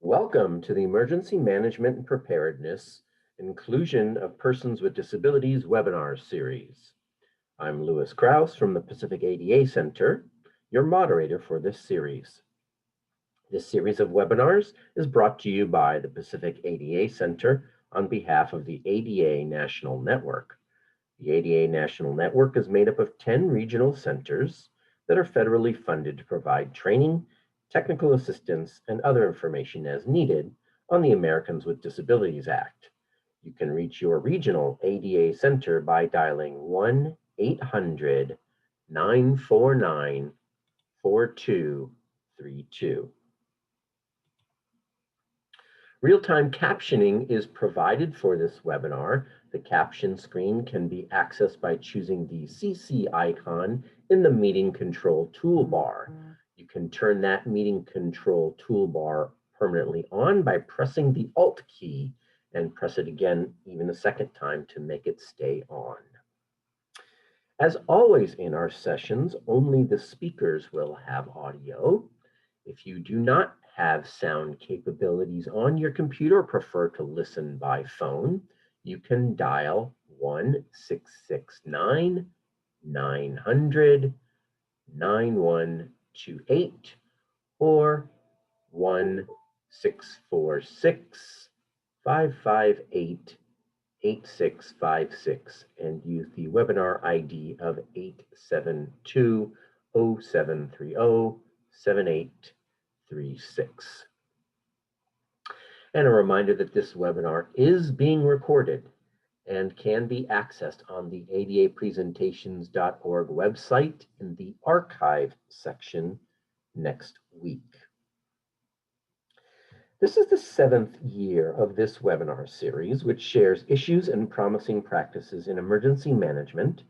Welcome to the Emergency Management and Preparedness Inclusion of Persons with Disabilities webinar series. I'm Lewis Krause from the Pacific ADA Center, your moderator for this series. This series of webinars is brought to you by the Pacific ADA Center on behalf of the ADA National Network. The ADA National Network is made up of 10 regional centers that are federally funded to provide training, technical assistance, and other information as needed on the Americans with Disabilities Act. You can reach your regional ADA center by dialing 1-800-949-4232. Real-time captioning is provided for this webinar. The caption screen can be accessed by choosing the CC icon in the meeting control toolbar. You can turn that meeting control toolbar permanently on by pressing the Alt key and press it again even a second time to make it stay on. As always in our sessions, only the speakers will have audio. If you do not have sound capabilities on your computer or prefer to listen by phone, you can dial 1-669-900-9128 or 1-646-558-8656 and use the webinar ID of 872-0730-7836. And a reminder that this webinar is being recorded and can be accessed on the adapresentations.org website in the archive section next week. This is the 7th year of this webinar series, which shares issues and promising practices in emergency management,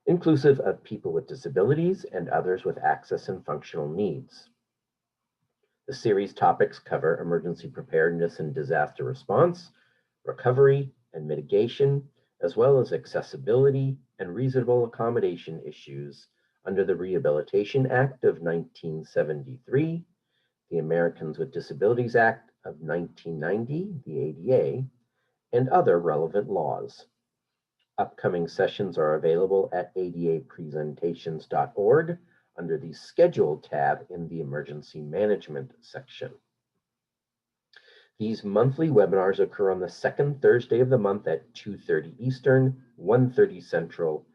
inclusive of people with disabilities and others with access and functional needs. The series topics cover emergency preparedness and disaster response, recovery and mitigation, as well as accessibility and reasonable accommodation issues under the Rehabilitation Act of 1973, the Americans with Disabilities Act of 1990, the ADA, and other relevant laws. Upcoming sessions are available at adapresentations.org under the Schedule tab in the Emergency Management section. These monthly webinars occur on the second Thursday of the month at 2:30 Eastern, 1:30 Central,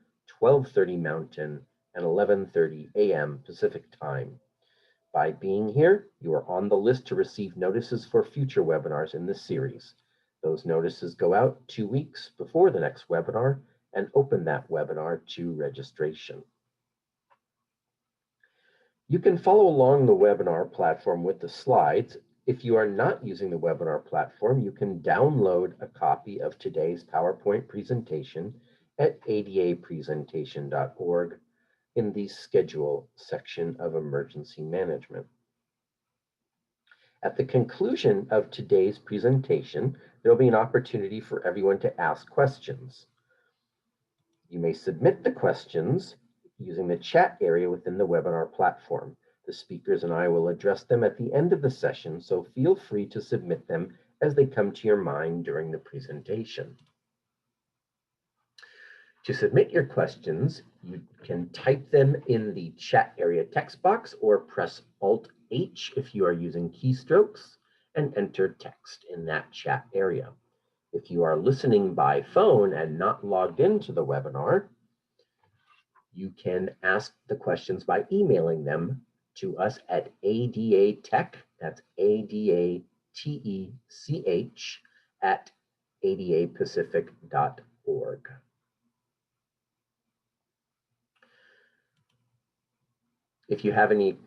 12:30 Mountain, and 11:30 a.m. Pacific Time. By being here, you are on the list to receive notices for future webinars in this series. Those notices go out 2 weeks before the next webinar and open that webinar to registration. You can follow along the webinar platform with the slides. If you are not using the webinar platform, you can download a copy of today's PowerPoint presentation at adapresentation.org in the Schedule section of Emergency Management. At the conclusion of today's presentation, there will be an opportunity for everyone to ask questions. You may submit the questions using the chat area within the webinar platform. The speakers and I will address them at the end of the session, so feel free to submit them as they come to your mind during the presentation. To submit your questions, you can type them in the chat area text box or press Alt-H if you are using keystrokes and enter text in that chat area. If you are listening by phone and not logged into the webinar, you can ask the questions by emailing them to us at adatech, that's ADATECH, at adapacific.org. If you have any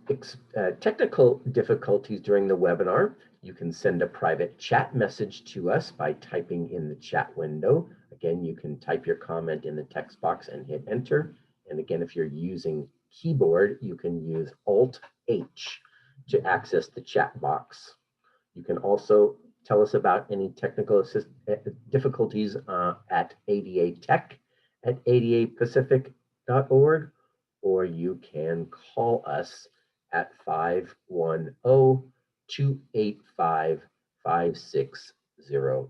technical difficulties during the webinar, you can send a private chat message to us by typing in the chat window. Again, you can type your comment in the text box and hit enter. And again, if you're using keyboard, you can use Alt-H to access the chat box. You can also tell us about any technical difficulties at ADATech at adapacific.org, or you can call us at 510-285-9300. 5600.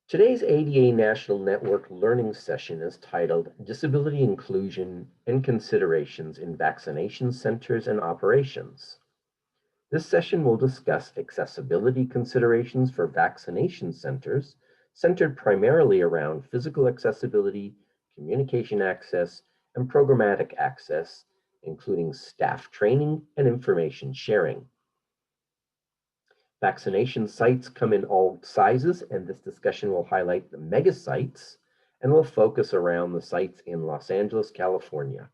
Today's ADA National Network Learning Session is titled Disability Inclusion and Considerations in Vaccination Centers and Operations. This session will discuss accessibility considerations for vaccination centers, centered primarily around physical accessibility, communication access, and programmatic access, including staff training and information sharing. Vaccination sites come in all sizes, and this discussion will highlight the mega sites and will focus around the sites in Los Angeles, California,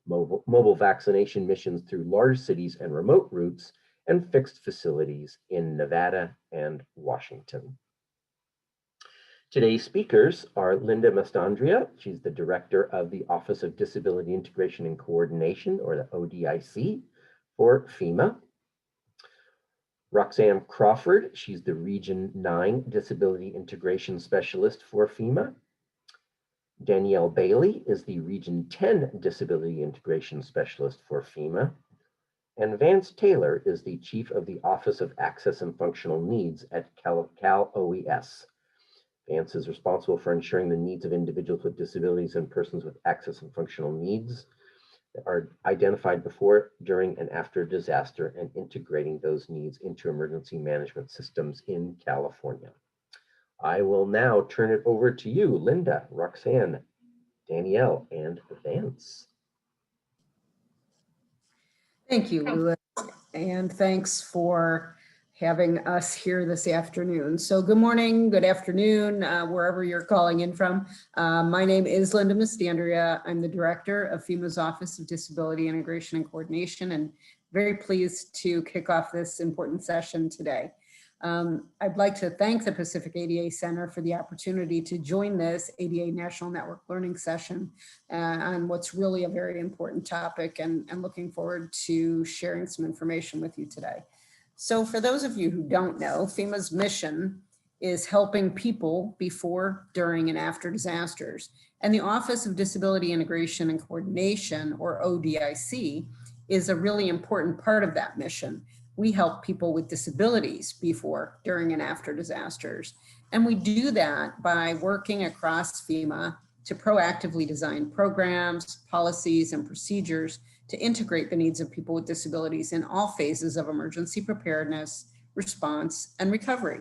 mobile vaccination missions through large cities and remote routes, and fixed facilities in Nevada and Washington. Today's speakers are Linda Mastandrea. She's the director of the Office of Disability Integration and Coordination, or the ODIC, for FEMA. Roxanne Crawford, she's the Region 9 Disability Integration Specialist for FEMA. Danielle Bailey is the Region 10 Disability Integration Specialist for FEMA. And Vance Taylor is the Chief of the Office of Access and Functional Needs at Cal OES. Vance is responsible for ensuring the needs of individuals with disabilities and persons with access and functional needs are identified before, during, and after disaster, and integrating those needs into emergency management systems in California. I will now turn it over to you, Linda, Roxanne, Danielle, and Vance. Thank you, Lewis, and thanks for having us here this afternoon. So good morning, good afternoon, wherever you're calling in from. My name is Linda Mastandrea. I'm the director of FEMA's Office of Disability Integration and Coordination, and very pleased to kick off this important session today. I'd like to thank the Pacific ADA Center for the opportunity to join this ADA National Network Learning Session on what's really a very important topic, and looking forward to sharing some information with you today. So for those of you who don't know, FEMA's mission is helping people before, during, and after disasters. And the Office of Disability Integration and Coordination, or ODIC, is a really important part of that mission. We help people with disabilities before, during, and after disasters. And we do that by working across FEMA to proactively design programs, policies, and procedures to integrate the needs of people with disabilities in all phases of emergency preparedness, response, and recovery.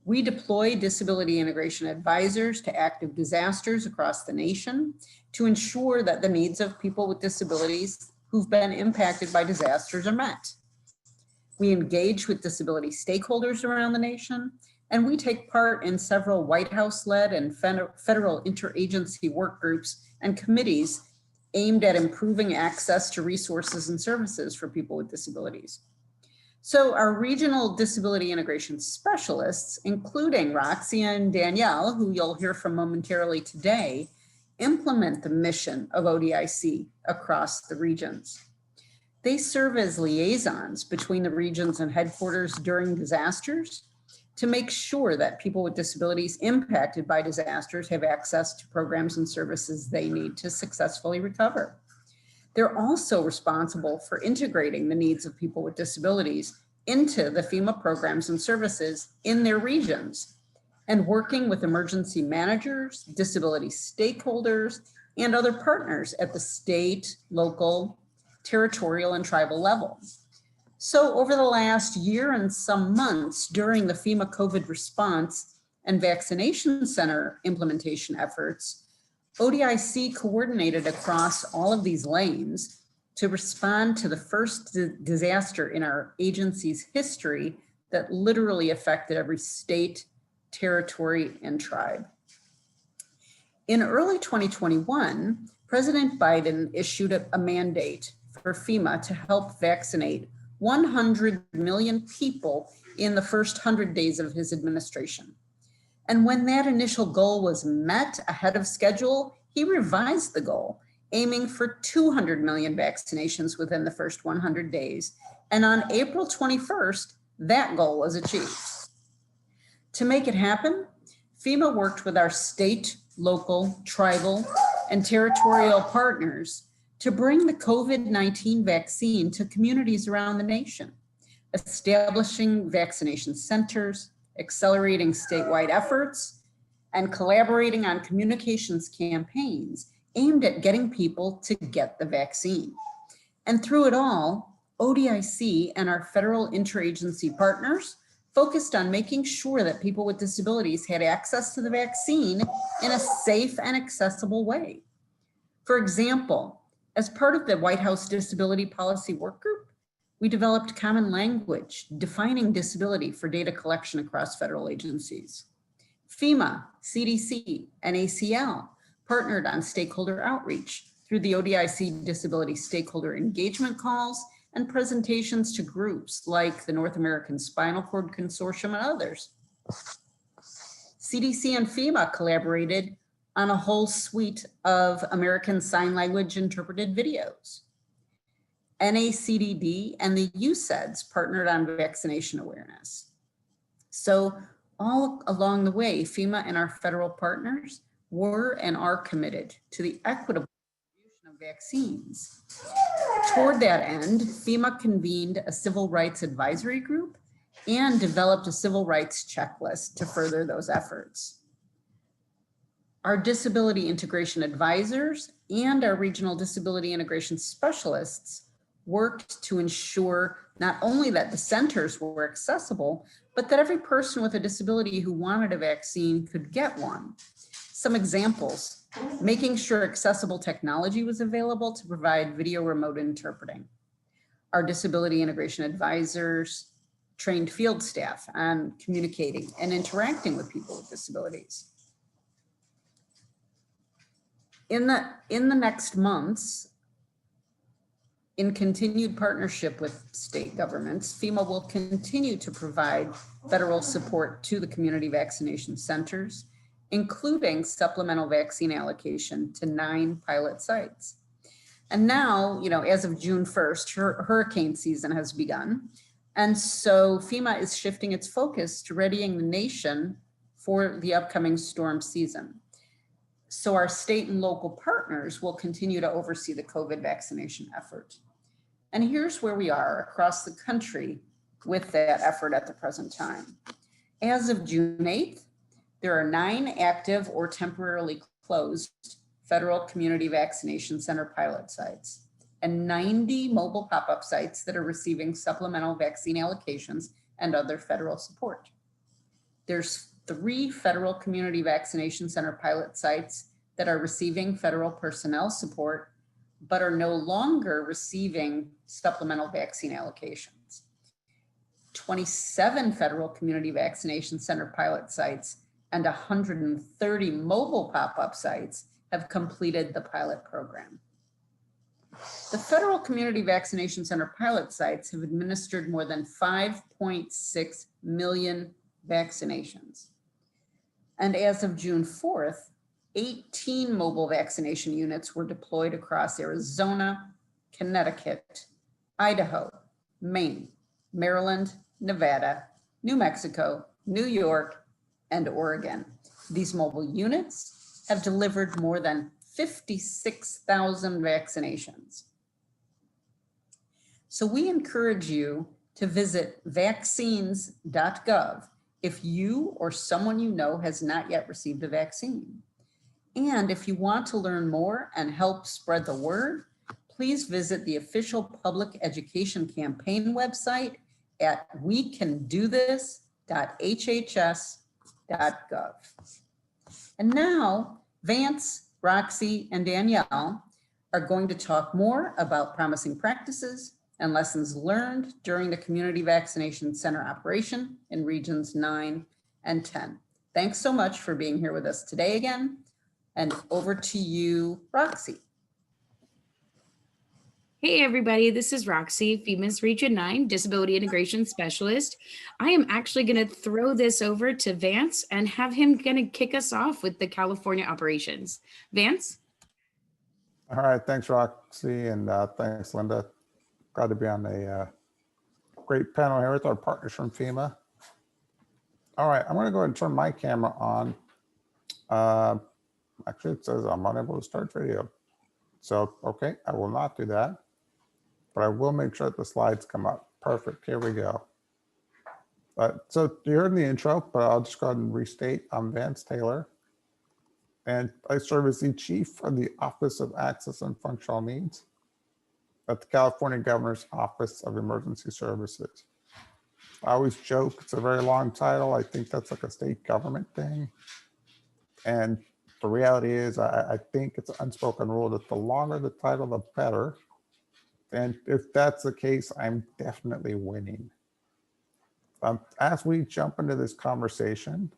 We deploy disability integration advisors to active disasters across the nation to ensure that the needs of people with disabilities who've been impacted by disasters are met. We engage with disability stakeholders around the nation, and we take part in several White House-led and federal interagency work groups and committees aimed at improving access to resources and services for people with disabilities. So our regional disability integration specialists, including Roxy and Danielle, who you'll hear from momentarily today, implement the mission of ODIC across the regions. They serve as liaisons between the regions and headquarters during disasters to make sure that people with disabilities impacted by disasters have access to programs and services they need to successfully recover. They're also responsible for integrating the needs of people with disabilities into the FEMA programs and services in their regions, and working with emergency managers, disability stakeholders, and other partners at the state, local, territorial, and tribal level. So over the last year and some months during the FEMA COVID response and vaccination center implementation efforts, ODIC coordinated across all of these lanes to respond to the first disaster in our agency's history that literally affected every state, territory, and tribe. In early 2021, President Biden issued a mandate for FEMA to help vaccinate 100 million people in the first 100 days of his administration. And when that initial goal was met ahead of schedule, he revised the goal, aiming for 200 million vaccinations within the first 100 days. And on April 21st, that goal was achieved. To make it happen, FEMA worked with our state, local, tribal, and territorial partners to bring the COVID-19 vaccine to communities around the nation, establishing vaccination centers, accelerating statewide efforts, and collaborating on communications campaigns aimed at getting people to get the vaccine. And through it all, ODIC and our federal interagency partners focused on making sure that people with disabilities had access to the vaccine in a safe and accessible way. For example, as part of the White House Disability Policy Work Group, we developed common language defining disability for data collection across federal agencies. FEMA, CDC, and ACL partnered on stakeholder outreach through the ODIC Disability Stakeholder Engagement Calls and presentations to groups like the North American Spinal Cord Consortium and others. CDC and FEMA collaborated on a whole suite of American Sign Language interpreted videos. NACDD and the USEDS partnered on vaccination awareness. So all along the way, FEMA and our federal partners were and are committed to the equitable distribution of vaccines. Toward that end, FEMA convened a civil rights advisory group and developed a civil rights checklist to further those efforts. Our disability integration advisors and our regional disability integration specialists worked to ensure not only that the centers were accessible, but that every person with a disability who wanted a vaccine could get one. Some examples: making sure accessible technology was available to provide video remote interpreting. Our disability integration advisors trained field staff on communicating and interacting with people with disabilities. In the next months, in continued partnership with state governments, FEMA will continue to provide federal support to the community vaccination centers, including supplemental vaccine allocation to 9 pilot sites. And now, as of June 1st, hurricane season has begun. And so FEMA is shifting its focus to readying the nation for the upcoming storm season. So our state and local partners will continue to oversee the COVID vaccination effort. And here's where we are across the country with that effort at the present time. As of June 8th, there are 9 active or temporarily closed federal community vaccination center pilot sites and 90 mobile pop-up sites that are receiving supplemental vaccine allocations and other federal support. There's 3 federal community vaccination center pilot sites that are receiving federal personnel support, but are no longer receiving supplemental vaccine allocations. 27 federal community vaccination center pilot sites and 130 mobile pop-up sites have completed the pilot program. The federal community vaccination center pilot sites have administered more than 5.6 million vaccinations. And as of June 4th, 18 mobile vaccination units were deployed across Arizona, Connecticut, Idaho, Maine, Maryland, Nevada, New Mexico, New York, and Oregon. These mobile units have delivered more than 56,000 vaccinations. So we encourage you to visit vaccines.gov if you or someone you know has not yet received a vaccine. And if you want to learn more and help spread the word, please visit the official public education campaign website at wecandothis.hhs.gov. And now, Vance, Roxy, and Danielle are going to talk more about promising practices and lessons learned during the community vaccination center operation in regions 9 and 10. Thanks so much for being here with us today again. And over to you, Roxy. Hey everybody, this is Roxy, FEMA's Region 9 Disability Integration Specialist. I am actually going to throw this over to Vance and have him going to kick us off with the California operations. Vance? All right, thanks Roxy, and thanks Linda. Glad to be on a great panel here with our partners from FEMA. All right, I'm going to go ahead and turn my camera on. Actually, it says I'm unable to start video. So, okay, I will not do that, but I will make sure that the slides come up. Perfect, here we go. So you heard in the intro, but I'll just go ahead and restate. I'm Vance Taylor, and I serve as the Chief of the Office of Access and Functional Needs at the California Governor's Office of Emergency Services. I always joke, it's a very long title. I think that's like a state government thing. And the reality is, I think it's an unspoken rule that the longer the title, the better. And if that's the case, I'm definitely winning. As we jump into this conversation,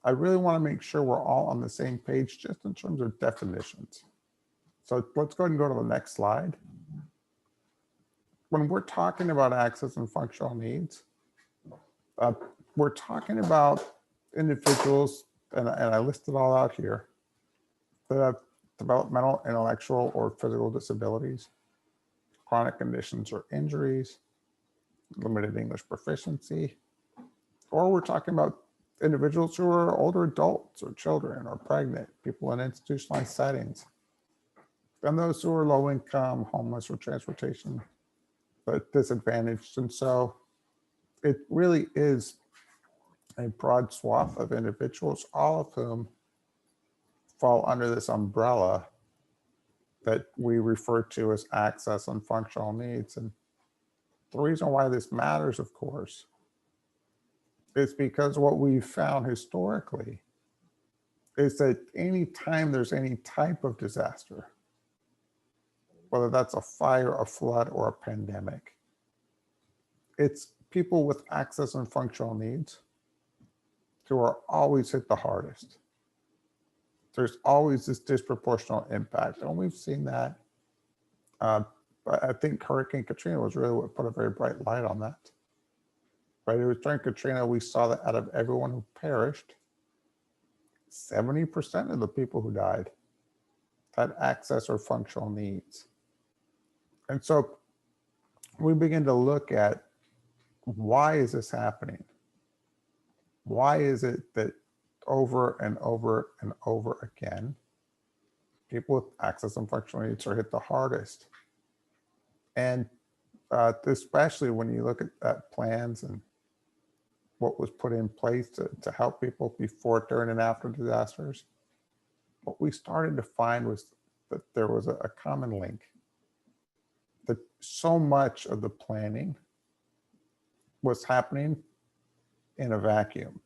I really want to make sure we're all on the same page just in terms of definitions. So let's go ahead and go to the next slide. When we're talking about access and functional needs, we're talking about individuals, and I list it all out here, that have developmental, intellectual, or physical disabilities, chronic conditions or injuries, limited English proficiency, or we're talking about individuals who are older adults or children or pregnant, people in institutionalized settings, and those who are low income, homeless, or transportation disadvantaged. And so it really is a broad swath of individuals, all of whom fall under this umbrella that we refer to as access and functional needs. And the reason why this matters, of course, is because what we've found historically is that anytime there's any type of disaster, whether that's a fire, a flood, or a pandemic, it's people with access and functional needs who are always hit the hardest. There's always this disproportionate impact, and we've seen that. But I think Hurricane Katrina was really what put a very bright light on that. Right? It was during Katrina, we saw that out of everyone who perished, 70% of the people who died had access or functional needs. And so we begin to look at, why is this happening? Why is it that over and over and over again, people with access and functional needs are hit the hardest? And especially when you look at plans and what was put in place to help people before, during, and after disasters, what we started to find was that there was a common link, that so much of the planning was happening in a vacuum.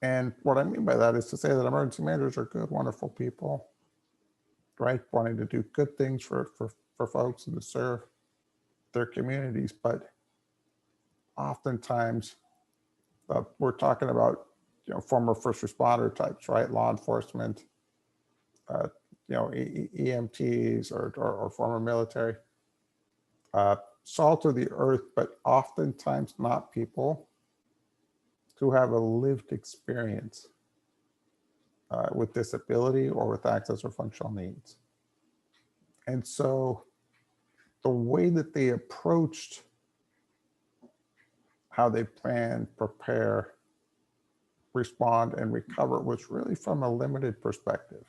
And what I mean by that is to say that emergency managers are good, wonderful people, right? Wanting to do good things for folks and to serve their communities. But oftentimes we're talking about, former first responder types, right? Law enforcement, EMTs or former military, salt of the earth, but oftentimes not people who have a lived experience with disability or with access or functional needs. And so the way that they approached how they plan, prepare, respond, and recover was really from a limited perspective.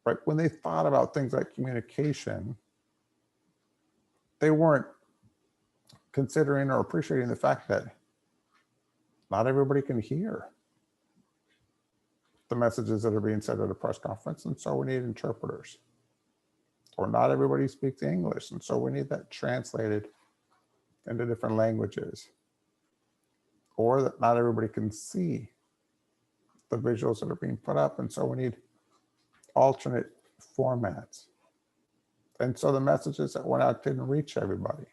Right? When they thought about things like communication, they weren't considering or appreciating the fact that not everybody can hear the messages that are being said at a press conference, and so we need interpreters. Or not everybody speaks English, and so we need that translated into different languages. Or that not everybody can see the visuals that are being put up, and so we need alternate formats. And so the messages that went out didn't reach everybody.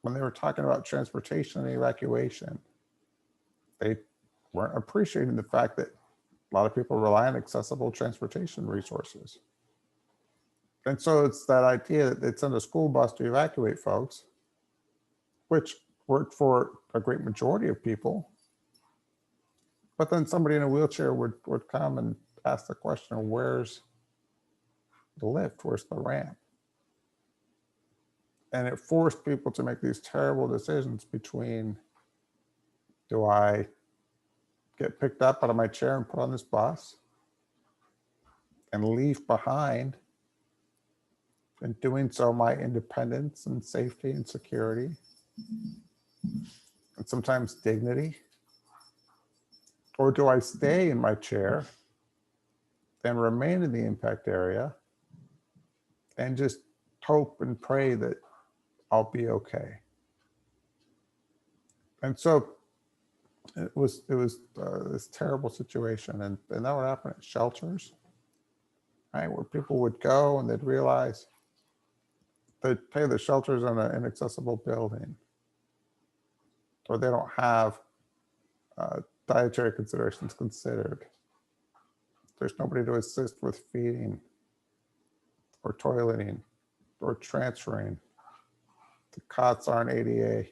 When they were talking about transportation and evacuation, they weren't appreciating the fact that a lot of people rely on accessible transportation resources. And so it's that idea that they'd send a school bus to evacuate folks, which worked for a great majority of people. But then somebody in a wheelchair would come and ask the question, where's the lift? Where's the ramp? And it forced people to make these terrible decisions between, do I get picked up out of my chair and put on this bus and leave behind, in doing so, my independence and safety and security, and sometimes dignity? Or do I stay in my chair and remain in the impact area and just hope and pray that I'll be okay? And so it was this terrible situation, and that would happen at shelters, right, where people would go and they'd realize they'd pay the shelters in an inaccessible building, or they don't have dietary considerations considered. There's nobody to assist with feeding or toileting or transferring. The cots aren't ADA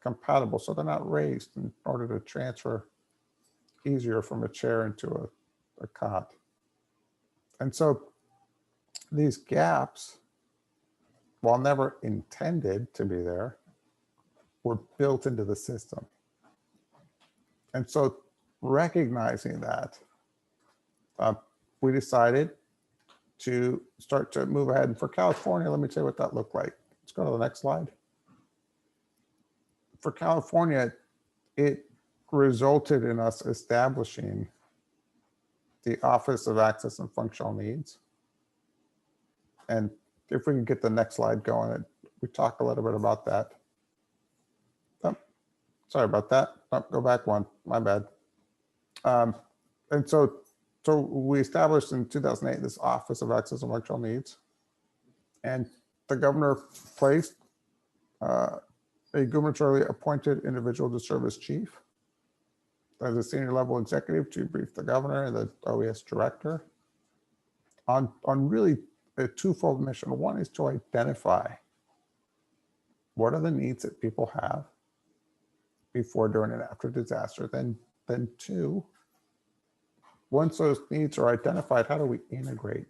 compatible, so they're not raised in order to transfer easier from a chair into a cot. And so these gaps, while never intended to be there, were built into the system. And so recognizing that, we decided to start to move ahead. And for California, let me tell you what that looked like. Let's go to the next slide. For California, it resulted in us establishing the Office of Access and Functional Needs. And if we can get the next slide going, we talk a little bit about that. Oh, sorry about that. Oh, go back one, my bad. And so we established in 2008 this Office of Access and Functional Needs. And the governor placed a gubernatorially appointed individual to serve as chief. As a senior level executive to brief the governor and the OES director on really a twofold mission. One is to identify what are the needs that people have before, during, and after disaster. Then two, once those needs are identified, how do we integrate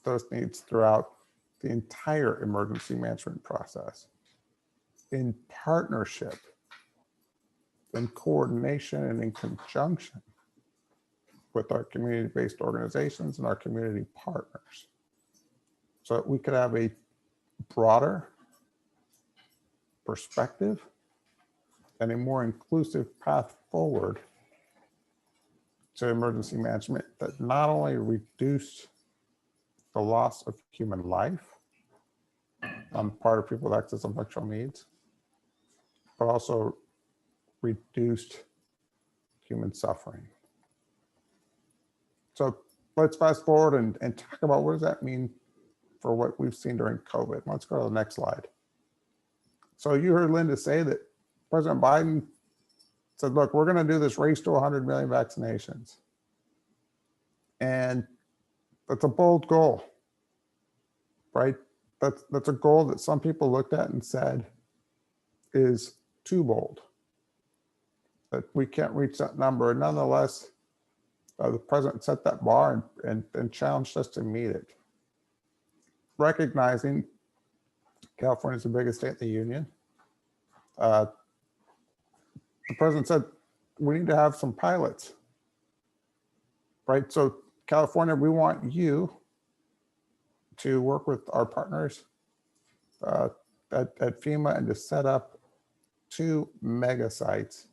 those needs throughout the entire emergency management process in partnership, in coordination, and in conjunction with our community-based organizations and our community partners, so that we could have a broader perspective and a more inclusive path forward to emergency management that not only reduced the loss of human life on part of people with access and functional needs, but also reduced human suffering. So let's fast forward and talk about what does that mean for what we've seen during COVID. Let's go to the next slide. So you heard Linda say that President Biden said, look, we're going to do this race to 100 million vaccinations. And that's a bold goal, right? That's a goal that some people looked at and said is too bold, that we can't reach that number. And nonetheless, the president set that bar and challenged us to meet it. Recognizing California is the biggest state in the union, the president said, we need to have some pilots, right? So California, we want you to work with our partners at FEMA and to set up 2 mega sites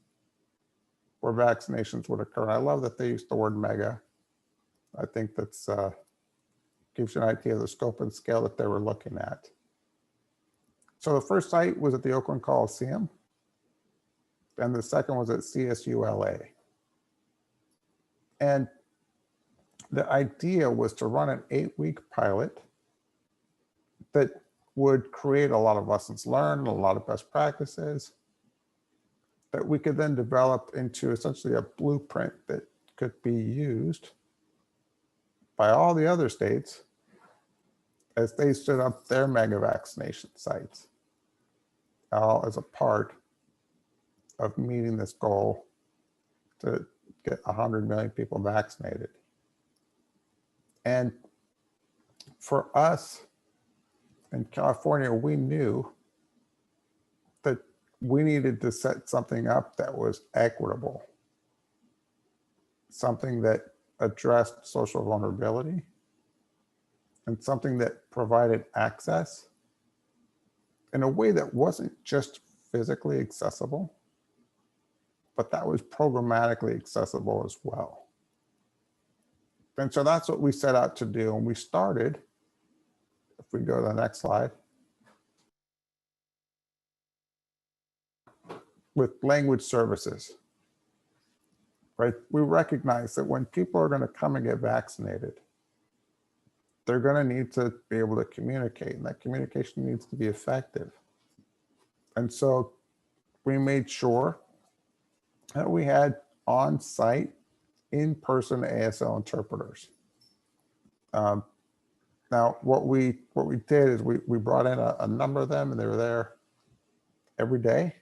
where vaccinations would occur. And I love that they use the word mega. I think that's gives you an idea of the scope and scale that they were looking at. So the first site was at the Oakland Coliseum, and the second was at CSULA. And the idea was to run an 8-week pilot that would create a lot of lessons learned, a lot of best practices that we could then develop into essentially a blueprint that could be used by all the other states as they stood up their mega vaccination sites, all as a part of meeting this goal to get 100 million people vaccinated. And for us in California, we knew that we needed to set something up that was equitable, something that addressed social vulnerability and something that provided access in a way that wasn't just physically accessible, but that was programmatically accessible as well. And so that's what we set out to do. And we started, if we go to the next slide, with language services, right? We recognize that when people are going to come and get vaccinated, they're going to need to be able to communicate, and that communication needs to be effective. And so we made sure that we had on-site, in-person ASL interpreters. Now, what we did is we brought in a number of them, and they were there every day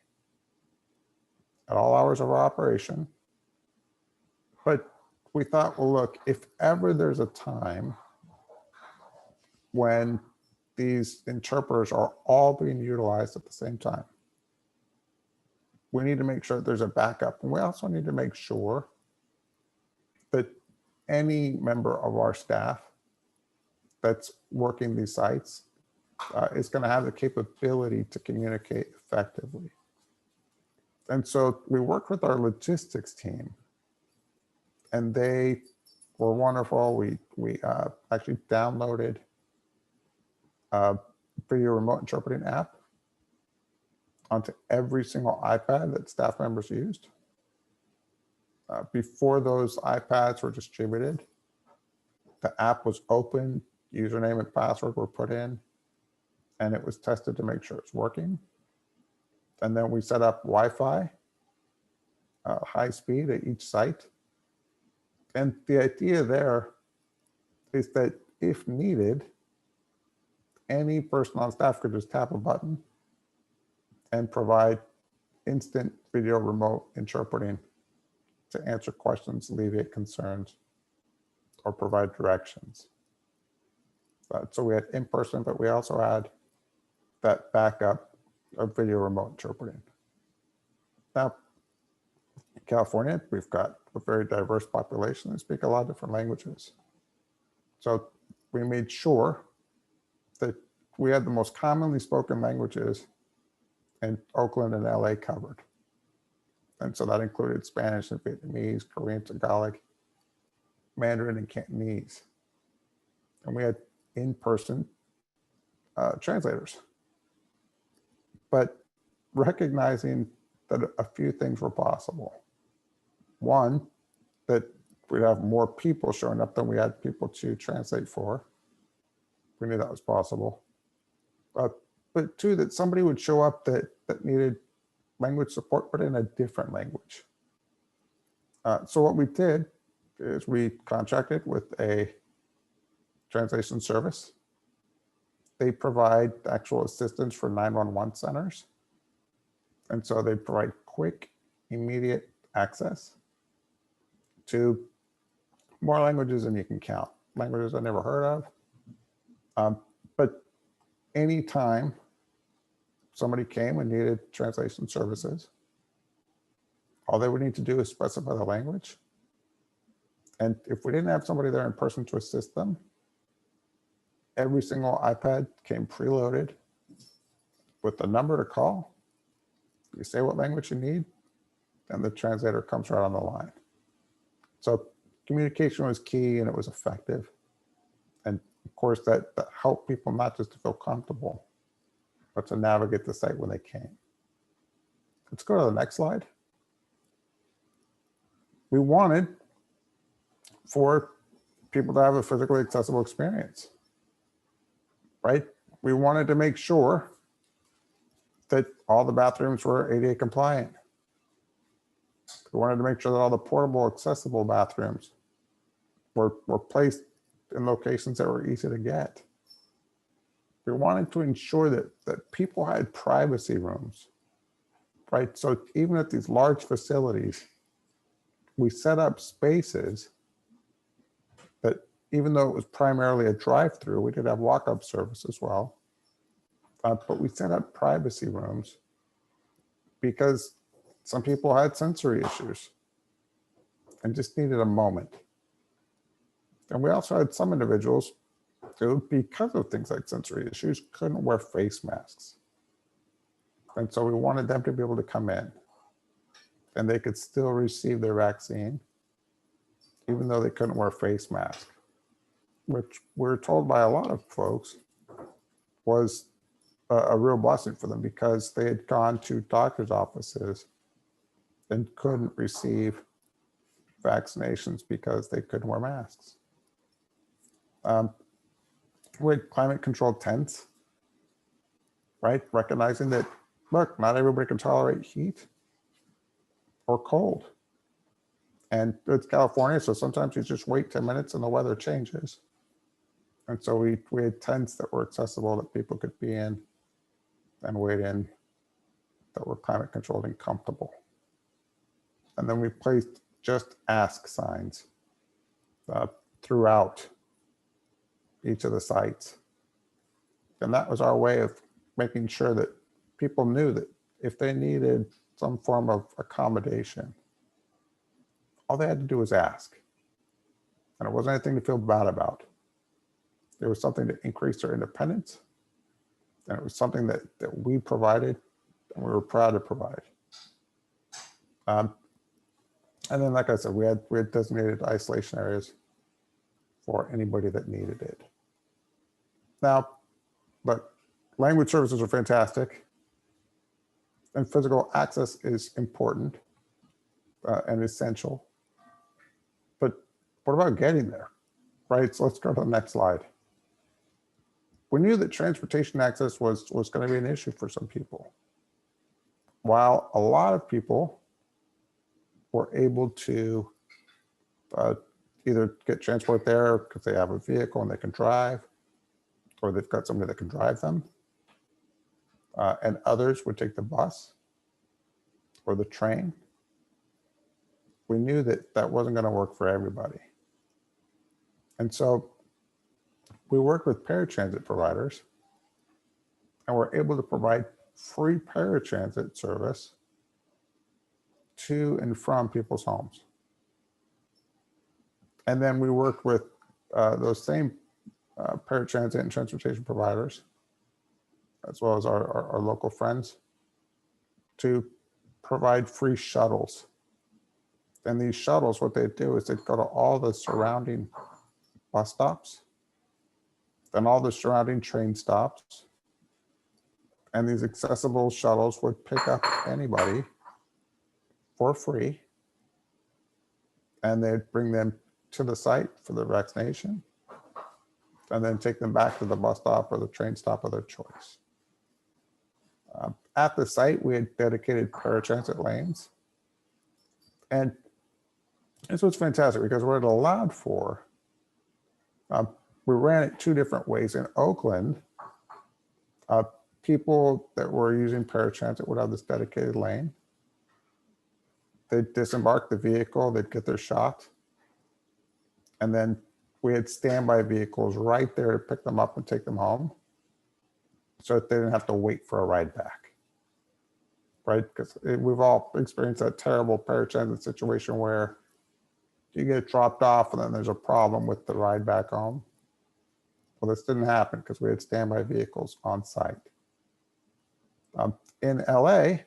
at all hours of our operation. But we thought, well, look, if ever there's a time when these interpreters are all being utilized at the same time, we need to make sure that there's a backup. And we also need to make sure that any member of our staff that's working these sites is going to have the capability to communicate effectively. And so we worked with our logistics team, and they were wonderful. We actually downloaded a video remote interpreting app onto every single iPad that staff members used. Before those iPads were distributed, the app was open, username and password were put in, and it was tested to make sure it's working. And then we set up Wi-Fi, high speed at each site. And the idea there is that if needed, any person on staff could just tap a button and provide instant video remote interpreting to answer questions, alleviate concerns, or provide directions. So we had in-person, but we also had that backup of video remote interpreting. Now, in California, we've got a very diverse population that speak a lot of different languages. So we made sure that we had the most commonly spoken languages in Oakland and LA covered. And so that included Spanish and Vietnamese, Korean, Tagalog, Mandarin, and Cantonese. And we had in-person translators. But recognizing that a few things were possible. One, that we'd have more people showing up than we had people to translate for. We knew that was possible. But two, that somebody would show up that needed language support, but in a different language. So what we did is we contracted with a translation service. They provide actual assistance for 911 centers. And so they provide quick, immediate access to more languages than you can count. Languages I never heard of. But anytime somebody came and needed translation services, all they would need to do is specify the language. And if we didn't have somebody there in person to assist them, every single iPad came preloaded with the number to call. You say what language you need, and the translator comes right on the line. So communication was key, and it was effective. And of course, that helped people not just to feel comfortable, but to navigate the site when they came. Let's go to the next slide. We wanted for people to have a physically accessible experience, right? We wanted to make sure that all the bathrooms were ADA compliant. We wanted to make sure that all the portable accessible bathrooms were placed in locations that were easy to get. We wanted to ensure that people had privacy rooms, right? So even at these large facilities, we set up spaces that, even though it was primarily a drive-through, we did have walk-up service as well. But we set up privacy rooms because some people had sensory issues and just needed a moment. And we also had some individuals who, because of things like sensory issues, couldn't wear face masks. And so we wanted them to be able to come in and they could still receive their vaccine, even though they couldn't wear face masks, which we're told by a lot of folks was a real blessing for them because they had gone to doctor's offices and couldn't receive vaccinations because they couldn't wear masks. We had climate controlled tents, right? Recognizing that, look, not everybody can tolerate heat or cold. And it's California, so sometimes you just wait 10 minutes and the weather changes. And so we had tents that were accessible that people could be in and wait in that were climate controlled and comfortable. And then we placed just ask signs throughout each of the sites. And that was our way of making sure that people knew that if they needed some form of accommodation, all they had to do was ask. And it wasn't anything to feel bad about. It was something to increase their independence. And it was something that we provided and we were proud to provide. And then, like I said, we had designated isolation areas for anybody that needed it. Now, but language services are fantastic and physical access is important and essential. But what about getting there, right? So let's go to the next slide. We knew that transportation access was going to be an issue for some people. While a lot of people were able to either get transport there because they have a vehicle and they can drive, or they've got somebody that can drive them, and others would take the bus or the train, we knew that that wasn't going to work for everybody. And so we worked with paratransit providers and were able to provide free paratransit service to and from people's homes. And then we worked with those same paratransit and transportation providers, as well as our local friends, to provide free shuttles. And these shuttles, what they do is they'd go to all the surrounding bus stops and all the surrounding train stops. And these accessible shuttles would pick up anybody for free. And they'd bring them to the site for their vaccination and then take them back to the bus stop or the train stop of their choice. At the site, we had dedicated paratransit lanes. And this was fantastic because what it allowed for, we ran it two different ways. In Oakland, people that were using paratransit would have this dedicated lane. They'd disembark the vehicle, they'd get their shot. And then we had standby vehicles right there to pick them up and take them home so that they didn't have to wait for a ride back, right? Because we've all experienced that terrible paratransit situation where you get dropped off and then there's a problem with the ride back home. Well, this didn't happen because we had standby vehicles on site. In LA,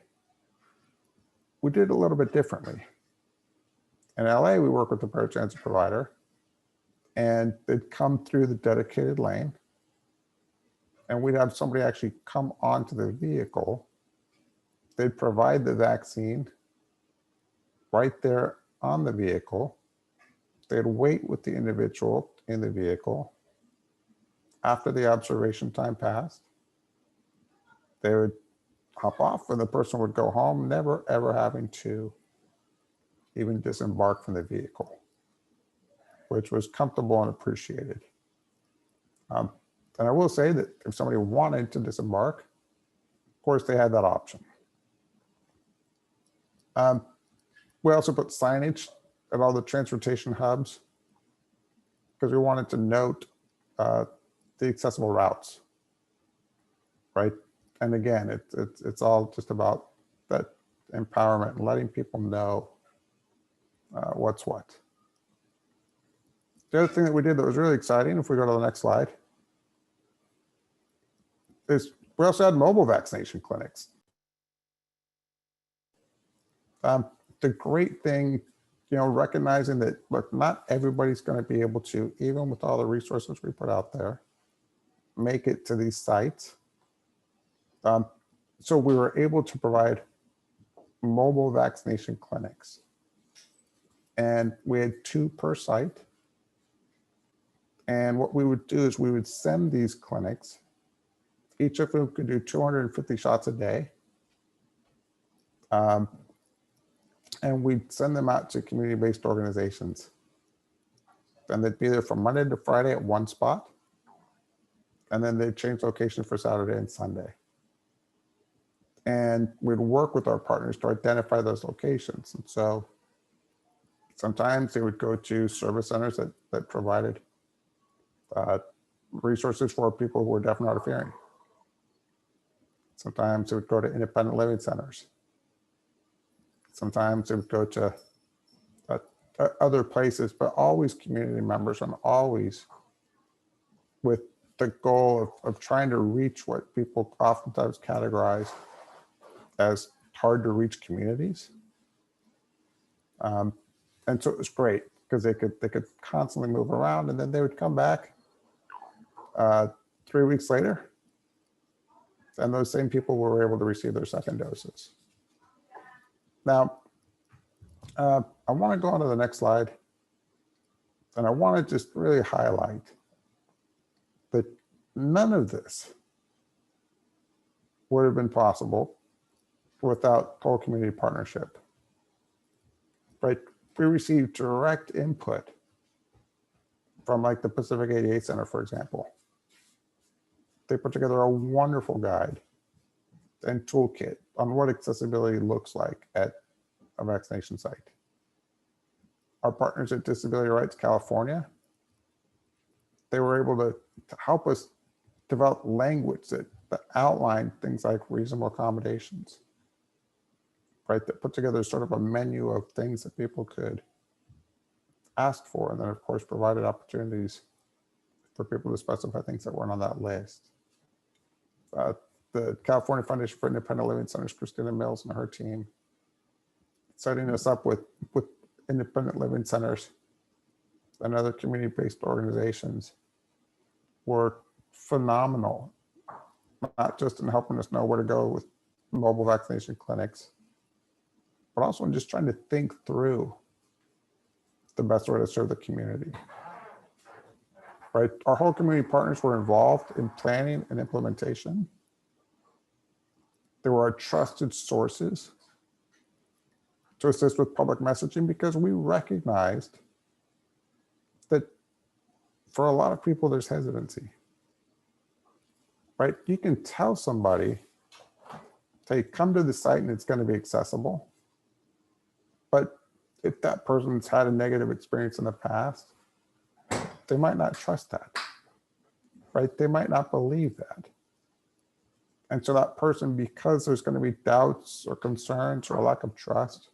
we did it a little bit differently. In LA, we work with the paratransit provider and they'd come through the dedicated lane and we'd have somebody actually come onto the vehicle. They'd provide the vaccine right there on the vehicle. They'd wait with the individual in the vehicle. After the observation time passed, they would hop off and the person would go home, never ever having to even disembark from the vehicle, which was comfortable and appreciated. And I will say that if somebody wanted to disembark, of course they had that option. We also put signage at all the transportation hubs because we wanted to note the accessible routes, right? And again, it's all just about that empowerment and letting people know what's what. The other thing that we did that was really exciting, if we go to the next slide, is we also had mobile vaccination clinics. The great thing, recognizing that, look, not everybody's going to be able to, even with all the resources we put out there, make it to these sites. So we were able to provide mobile vaccination clinics. And we had 2 per site. And what we would do is we would send these clinics, each of them could do 250 shots a day. And we'd send them out to community-based organizations. And they'd be there from Monday to Friday at one spot. And then they'd change location for Saturday and Sunday. And we'd work with our partners to identify those locations. And so sometimes they would go to service centers that provided resources for people who were deaf and hard of hearing. Sometimes it would go to independent living centers. Sometimes it would go to other places, but always community members, and always with the goal of trying to reach what people oftentimes categorize as hard to reach communities. And so it was great because they could constantly move around, and then they would come back 3 weeks later, and those same people were able to receive their second doses. Now, I want to go on to the next slide, and I want to just really highlight that none of this would have been possible without whole community partnership, right? We received direct input from like the Pacific 88 Center, for example. They put together a wonderful guide and toolkit on what accessibility looks like at a vaccination site. Our partners at Disability Rights California, they were able to help us develop language that outlined things like reasonable accommodations, right? That put together sort of a menu of things that people could ask for, and then of course provided opportunities for people to specify things that weren't on that list. The California Foundation for Independent Living Centers, Christina Mills and her team, setting us up with independent living centers and other community-based organizations, were phenomenal, not just in helping us know where to go with mobile vaccination clinics, but also in just trying to think through the best way to serve the community. Right? Our whole community partners were involved in planning and implementation. They were our trusted sources to assist with public messaging, because we recognized that for a lot of people, there's hesitancy, right? You can tell somebody, hey, come to the site and it's going to be accessible. But if that person's had a negative experience in the past, they might not trust that, right? They might not believe that. And so that person, because there's going to be doubts or concerns or a lack of trust,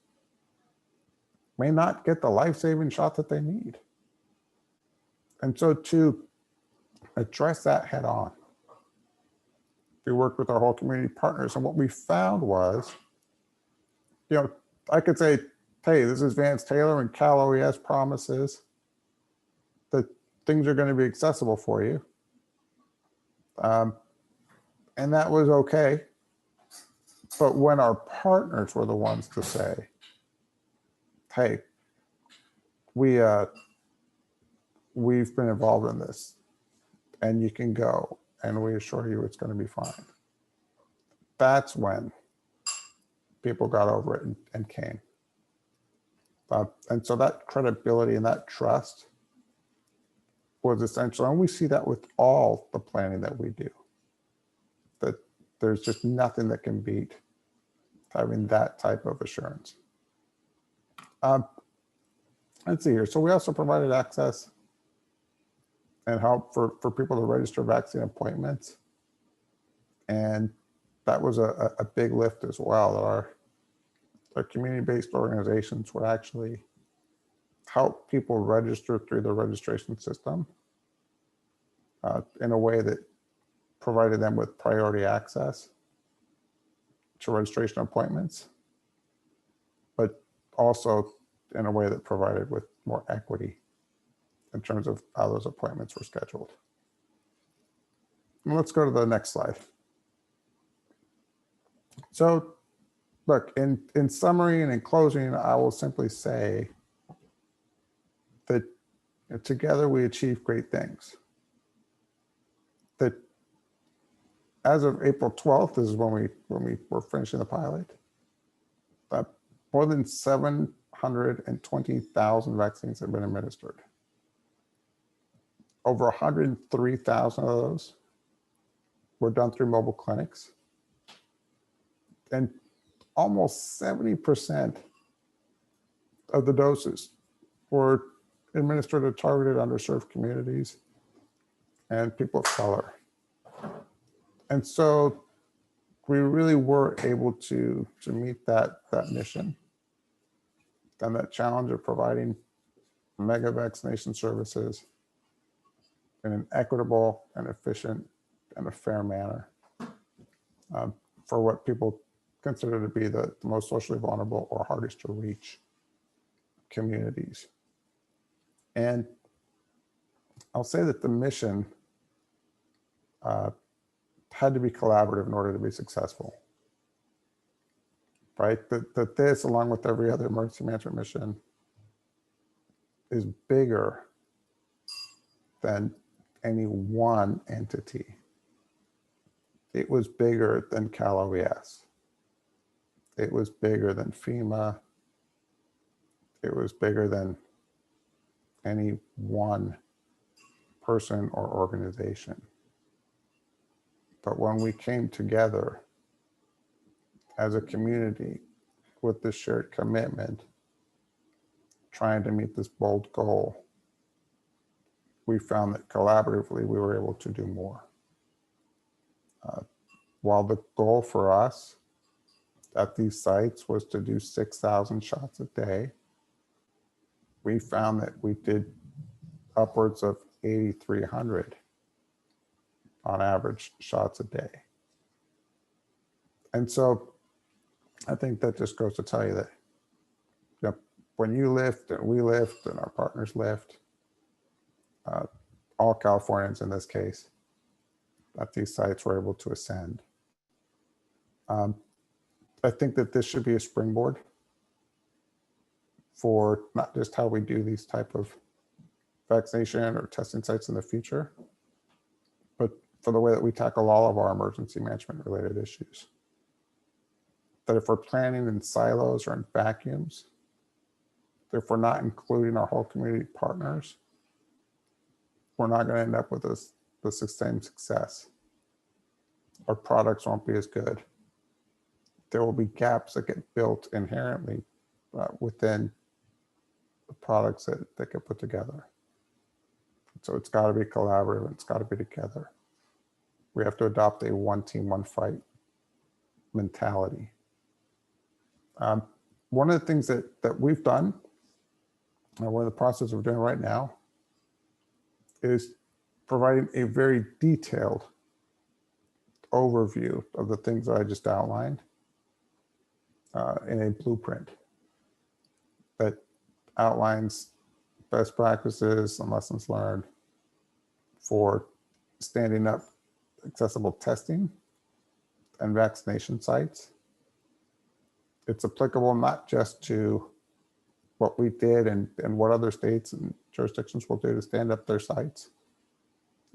may not get the life-saving shot that they need. And so to address that head on, we worked with our whole community partners. And what we found was, I could say, hey, this is Vance Taylor, and Cal OES promises that things are going to be accessible for you. And that was okay. But when our partners were the ones to say, hey, we've been involved in this, and you can go, and we assure you it's going to be fine. That's when people got over it and came. And so that credibility and that trust was essential. And we see that with all the planning that we do, that there's just nothing that can beat having that type of assurance. Let's see here. So we also provided access and help for people to register vaccine appointments. And that was a big lift as well. Our community-based organizations would actually help people register through the registration system in a way that provided them with priority access to registration appointments, but also in a way that provided with more equity in terms of how those appointments were scheduled. And let's go to the next slide. So look, in summary and in closing, I will simply say that together we achieve great things. That as of April 12th, this is when we were finishing the pilot, more than 720,000 vaccines have been administered. Over 103,000 of those were done through mobile clinics. And almost 70% of the doses were administered to targeted underserved communities and people of color. And so we really were able to meet that mission and that challenge of providing mega vaccination services in an equitable and efficient and a fair manner for what people consider to be the most socially vulnerable or hardest to reach communities. And I'll say that the mission had to be collaborative in order to be successful, right? That this, along with every other emergency management mission, is bigger than any one entity. It was bigger than Cal OES. It was bigger than FEMA. It was bigger than any one person or organization. But when we came together as a community with this shared commitment, trying to meet this bold goal, we found that collaboratively we were able to do more. While the goal for us at these sites was to do 6,000 shots a day, we found that we did upwards of 8,300 on average shots a day. And so I think that just goes to tell you that, you know, when you lift and we lift and our partners lift, all Californians in this case, at these sites were able to ascend. I think that this should be a springboard for not just how we do these type of vaccination or testing sites in the future, but for the way that we tackle all of our emergency management related issues. That if we're planning in silos or in vacuums, if we're not including our whole community partners, we're not going to end up with the same success. Our products won't be as good. There will be gaps that get built inherently within the products that get put together. So it's got to be collaborative and it's got to be together. We have to adopt a one team, one fight mentality. One of the things that we've done, and we're in the process of doing right now, is providing a very detailed overview of the things that I just outlined in a blueprint that outlines best practices and lessons learned for standing up accessible testing and vaccination sites. It's applicable not just to what we did and what other states and jurisdictions will do to stand up their sites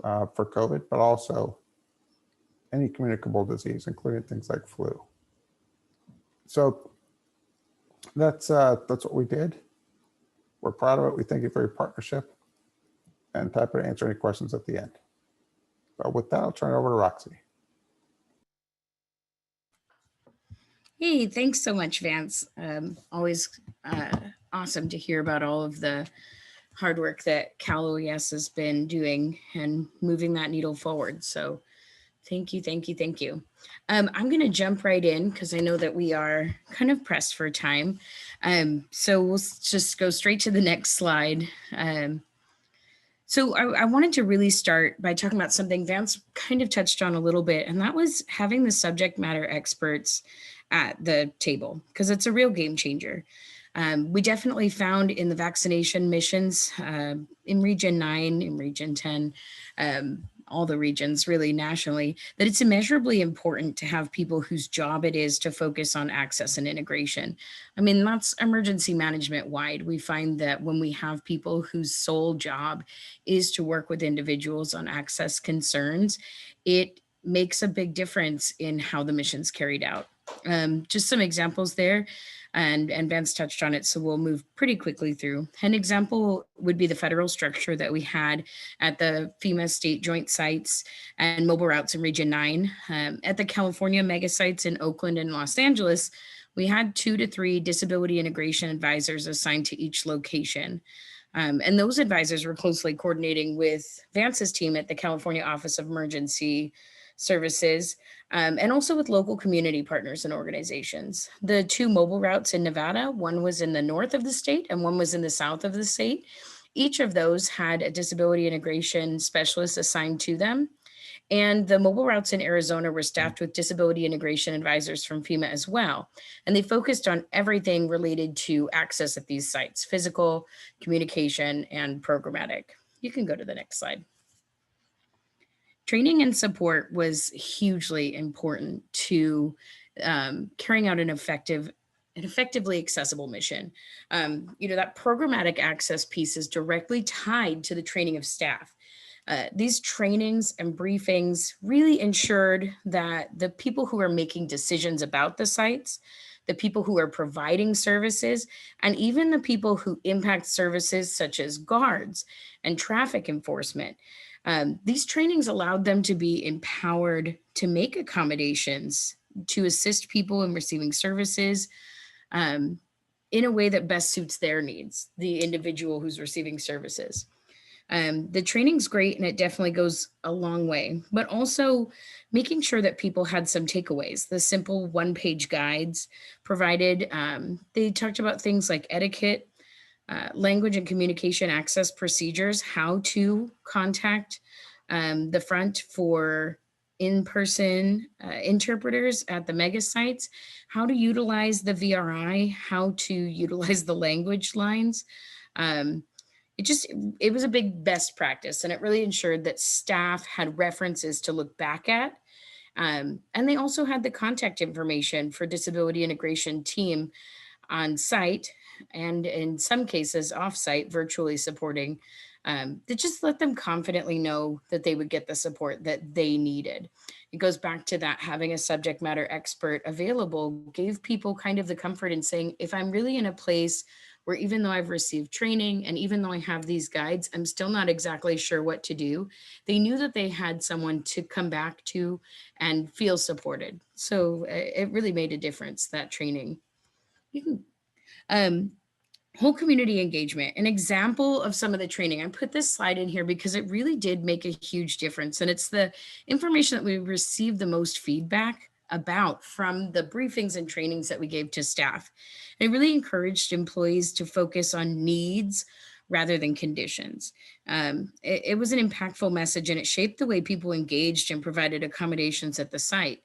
for COVID, but also any communicable disease, including things like flu. So that's what we did. We're proud of it. We thank you for your partnership, and happy to answer any questions at the end. But with that, I'll turn it over to Roxy. Hey, thanks so much, Vance. Always awesome to hear about all of the hard work that Cal OES has been doing and moving that needle forward. So thank you, thank you, thank you. I'm going to jump right in because I know that we are kind of pressed for time. So we'll just go straight to the next slide. So I wanted to really start by talking about something Vance kind of touched on a little bit, and that was having the subject matter experts at the table, because it's a real game changer. We definitely found in the vaccination missions in Region 9, in Region 10, all the regions really nationally, that it's immeasurably important to have people whose job it is to focus on access and integration. I mean, that's emergency management wide. We find that when we have people whose sole job is to work with individuals on access concerns, it makes a big difference in how the mission's carried out. Just some examples there. And Vance touched on it, so we'll move pretty quickly through. An example would be the federal structure that we had at the FEMA state joint sites and mobile routes in Region 9. At the California mega sites in Oakland and Los Angeles, we had 2 to 3 disability integration advisors assigned to each location. And those advisors were closely coordinating with Vance's team at the California Office of Emergency Services, and also with local community partners and organizations. The 2 mobile routes in Nevada, one was in the north of the state and one was in the south of the state. Each of those had a disability integration specialist assigned to them. And the mobile routes in Arizona were staffed with disability integration advisors from FEMA as well. And they focused on everything related to access at these sites: physical, communication, and programmatic. You can go to the next slide. Training and support was hugely important to carrying out an effectively accessible mission. That programmatic access piece is directly tied to the training of staff. These trainings and briefings really ensured that the people who are making decisions about the sites, the people who are providing services, and even the people who impact services such as guards and traffic enforcement, these trainings allowed them to be empowered to make accommodations to assist people in receiving services in a way that best suits their needs, the individual who's receiving services. The training's great and it definitely goes a long way, but also making sure that people had some takeaways. The simple one-page guides provided, they talked about things like etiquette, language and communication access procedures, how to contact the front for in-person interpreters at the mega sites, how to utilize the VRI, how to utilize the language lines. It was a big best practice, and it really ensured that staff had references to look back at. And they also had the contact information for disability integration team on site, and in some cases off-site, virtually supporting, that just let them confidently know that they would get the support that they needed. It goes back to that having a subject matter expert available gave people kind of the comfort in saying, if I'm really in a place where even though I've received training and even though I have these guides, I'm still not exactly sure what to do, they knew that they had someone to come back to and feel supported. So it really made a difference, that training. You can, whole community engagement, an example of some of the training. I put this slide in here because it really did make a huge difference. And it's the information that we received the most feedback about from the briefings and trainings that we gave to staff. And it really encouraged employees to focus on needs rather than conditions. It was an impactful message, and it shaped the way people engaged and provided accommodations at the site.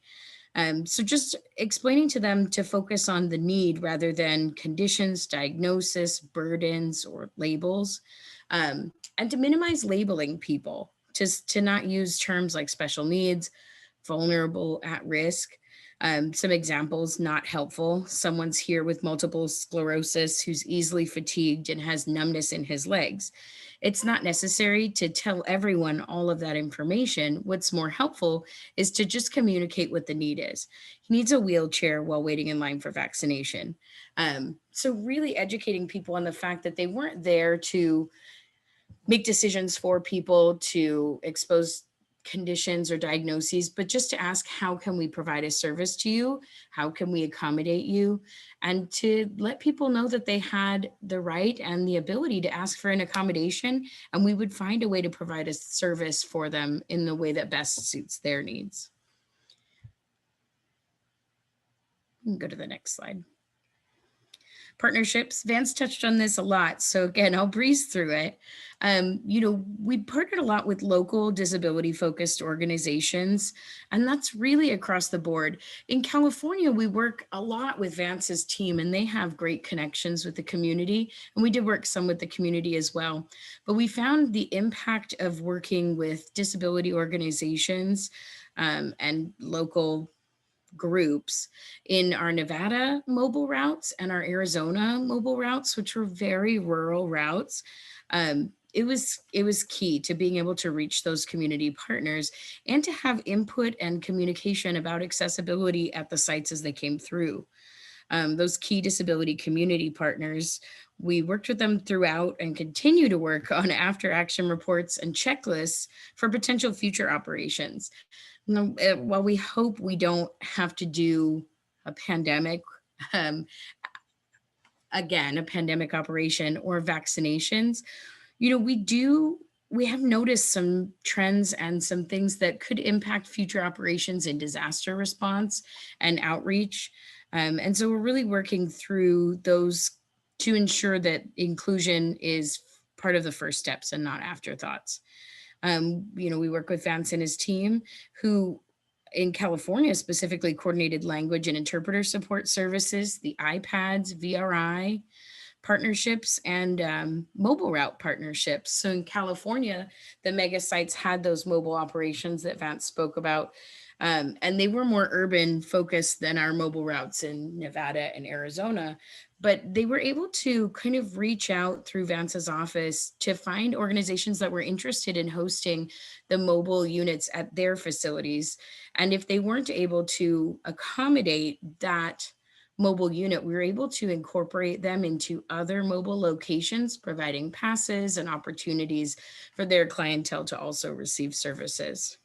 So just explaining to them to focus on the need rather than conditions, diagnosis, burdens, or labels, and to minimize labeling people, to not use terms like special needs, vulnerable, at risk. Some examples: not helpful. Someone's here with multiple sclerosis who's easily fatigued and has numbness in his legs. It's not necessary to tell everyone all of that information. What's more helpful is to just communicate what the need is. He needs a wheelchair while waiting in line for vaccination. So really educating people on the fact that they weren't there to make decisions for people, to expose conditions or diagnoses, but just to ask, how can we provide a service to you? How can we accommodate you? And to let people know that they had the right and the ability to ask for an accommodation, and we would find a way to provide a service for them in the way that best suits their needs. You can go to the next slide. partnerships. Vance touched on this a lot. So again, I'll breeze through it. We partnered a lot with local disability focused organizations, and that's really across the board. In California, we work a lot with Vance's team, and they have great connections with the community. And we did work some with the community as well. But we found the impact of working with disability organizations and local groups in our Nevada mobile routes and our Arizona mobile routes, which were very rural routes. It was key to being able to reach those community partners and to have input and communication about accessibility at the sites as they came through. Those key disability community partners, we worked with them throughout and continue to work on after action reports and checklists for potential future operations. While we hope we don't have to do a pandemic, um, again, a pandemic operation or vaccinations, we have noticed some trends and some things that could impact future operations in disaster response and outreach. And so we're really working through those to ensure that inclusion is part of the first steps and not afterthoughts. We work with Vance and his team, who in California specifically coordinated language and interpreter support services, the iPads, VRI partnerships, and mobile route partnerships. So in California, the mega sites had those mobile operations that Vance spoke about. And they were more urban focused than our mobile routes in Nevada and Arizona. But they were able to kind of reach out through Vance's office to find organizations that were interested in hosting the mobile units at their facilities. And if they weren't able to accommodate that mobile unit, we were able to incorporate them into other mobile locations, providing passes and opportunities for their clientele to also receive services.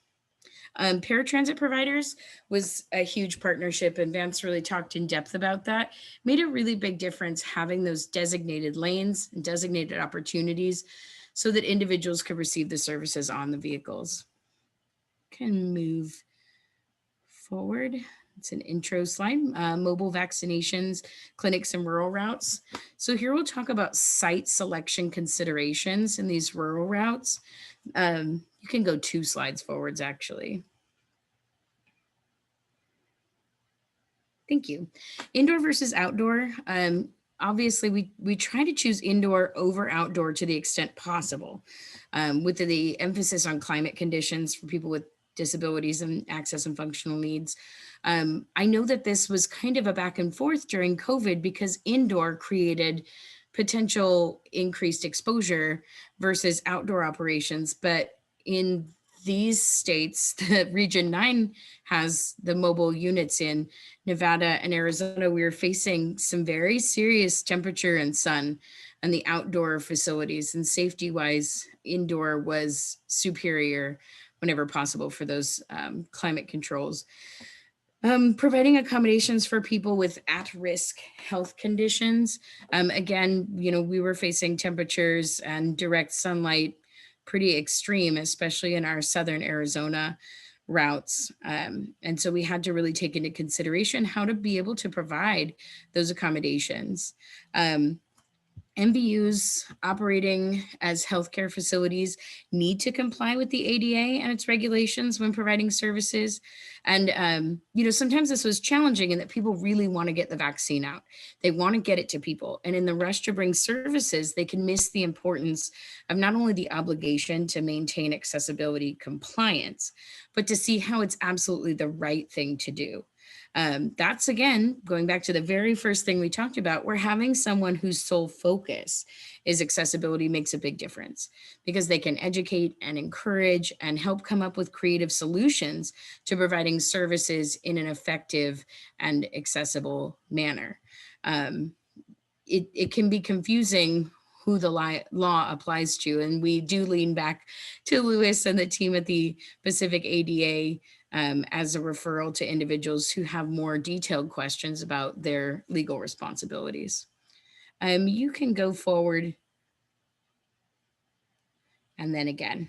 Paratransit providers was a huge partnership, and Vance really talked in depth about that. Made a really big difference having those designated lanes and designated opportunities so that individuals could receive the services on the vehicles. Can move forward. It's an intro slide, mobile vaccinations, clinics and rural routes. So here we'll talk about site selection considerations in these rural routes. You can go 2 slides forwards, actually. Thank you. Indoor versus outdoor. Obviously, we try to choose indoor over outdoor to the extent possible, with the emphasis on climate conditions for people with disabilities and access and functional needs. I know that this was kind of a back and forth during COVID because indoor created potential increased exposure versus outdoor operations. But in these states, the Region 9 has the mobile units in Nevada and Arizona. We were facing some very serious temperature and sun and the outdoor facilities, and safety wise, indoor was superior whenever possible for those climate controls. Providing accommodations for people with at-risk health conditions. Again, we were facing temperatures and direct sunlight pretty extreme, especially in our southern Arizona routes. And so we had to really take into consideration how to be able to provide those accommodations. MBUs operating as healthcare facilities need to comply with the ADA and its regulations when providing services. And, sometimes this was challenging in that people really want to get the vaccine out. They want to get it to people. And in the rush to bring services, they can miss the importance of not only the obligation to maintain accessibility compliance, but to see how it's absolutely the right thing to do. That's, again, going back to the very first thing we talked about, where having someone whose sole focus is accessibility makes a big difference, because they can educate and encourage and help come up with creative solutions to providing services in an effective and accessible manner. It can be confusing who the law applies to, and we do lean back to Lewis and the team at the Pacific ADA as a referral to individuals who have more detailed questions about their legal responsibilities. You can go forward and then again.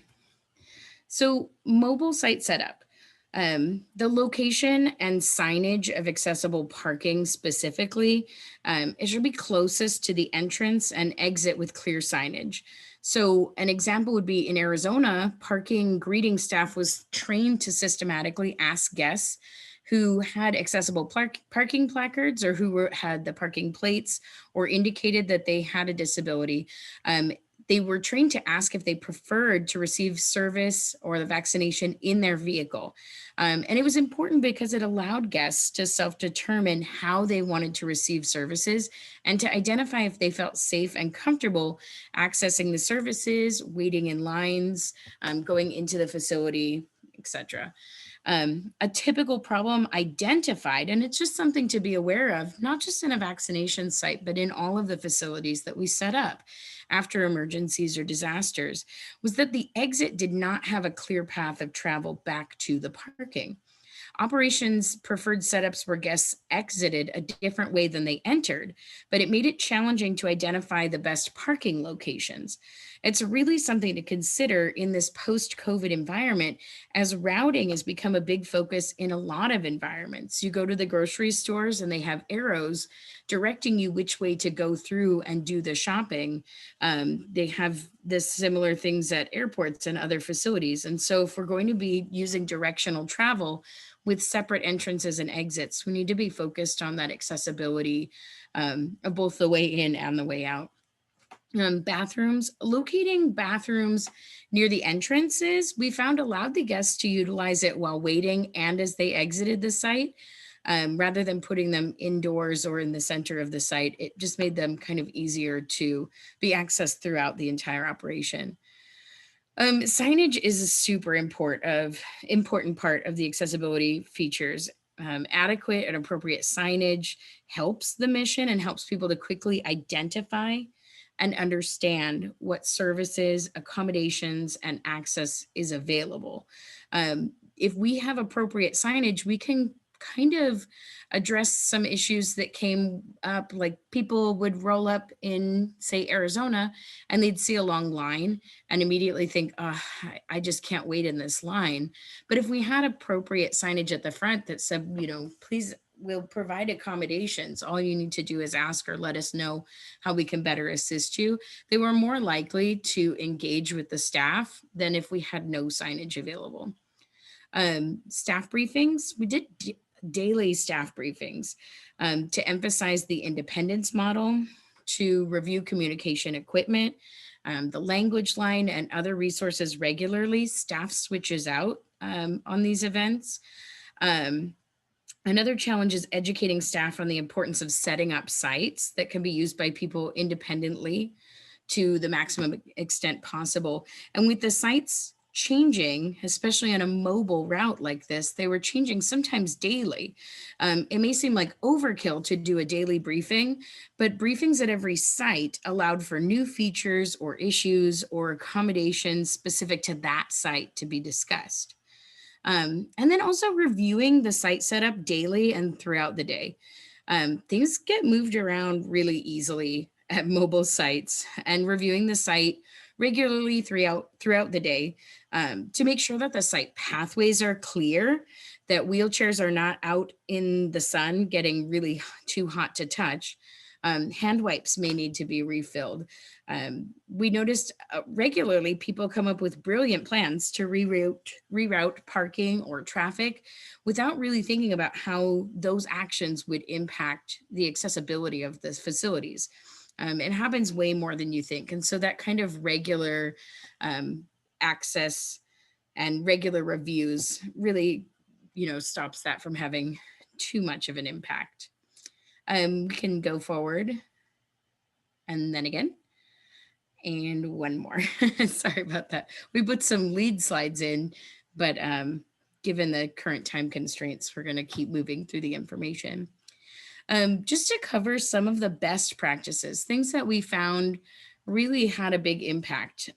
So mobile site setup. The location and signage of accessible parking specifically, it should be closest to the entrance and exit with clear signage. So an example would be in Arizona, parking greeting staff was trained to systematically ask guests who had accessible parking placards or who had the parking plates or indicated that they had a disability. They were trained to ask if they preferred to receive service or the vaccination in their vehicle. And it was important because it allowed guests to self-determine how they wanted to receive services and to identify if they felt safe and comfortable accessing the services, waiting in lines, going into the facility, etc. A typical problem identified, and it's just something to be aware of, not just in a vaccination site, but in all of the facilities that we set up after emergencies or disasters, was that the exit did not have a clear path of travel back to the parking. Operations preferred setups where guests exited a different way than they entered, but it made it challenging to identify the best parking locations. It's really something to consider in this post-COVID environment, as routing has become a big focus in a lot of environments. You go to the grocery stores and they have arrows directing you which way to go through and do the shopping. They have this similar things at airports and other facilities. And so if we're going to be using directional travel with separate entrances and exits, we need to be focused on that accessibility of both the way in and the way out. Bathrooms, locating bathrooms near the entrances, we found allowed the guests to utilize it while waiting and as they exited the site. Rather than putting them indoors or in the center of the site, it just made them kind of easier to be accessed throughout the entire operation. Signage is a super important part of the accessibility features. Adequate and appropriate signage helps the mission and helps people to quickly identify and understand what services, accommodations, and access is available. If we have appropriate signage, we can kind of address some issues that came up, like people would roll up in, say, Arizona, and they'd see a long line and immediately think, oh, I just can't wait in this line. But if we had appropriate signage at the front that said, please, we'll provide accommodations. All you need to do is ask or let us know how we can better assist you. They were more likely to engage with the staff than if we had no signage available. Staff briefings, we did daily staff briefings to emphasize the independence model, to review communication equipment, the language line and other resources regularly. Staff switches out on these events. Another challenge is educating staff on the importance of setting up sites that can be used by people independently to the maximum extent possible. And with the sites changing, especially on a mobile route like this, they were changing sometimes daily. It may seem like overkill to do a daily briefing, but briefings at every site allowed for new features or issues or accommodations specific to that site to be discussed. And then also reviewing the site setup daily and throughout the day. Things get moved around really easily at mobile sites, and reviewing the site regularly throughout the day to make sure that the site pathways are clear, that wheelchairs are not out in the sun getting really too hot to touch. Hand wipes may need to be refilled. We noticed regularly people come up with brilliant plans to reroute parking or traffic without really thinking about how those actions would impact the accessibility of the facilities. It happens way more than you think. And so that kind of regular access and regular reviews really, stops that from having too much of an impact. We can go forward and then again, and one more. Sorry about that. We put some lead slides in, but given the current time constraints, we're going to keep moving through the information. Just to cover some of the best practices, things that we found really had a big impact.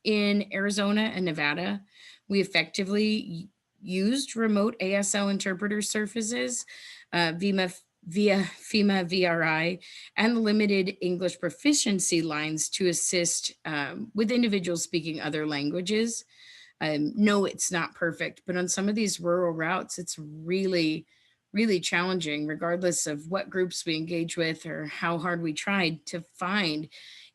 In Arizona and Nevada, we effectively used remote ASL interpreter services via FEMA VRI and limited English proficiency lines to assist with individuals speaking other languages. No, it's not perfect, but on some of these rural routes, it's really, really challenging, regardless of what groups we engage with or how hard we tried to find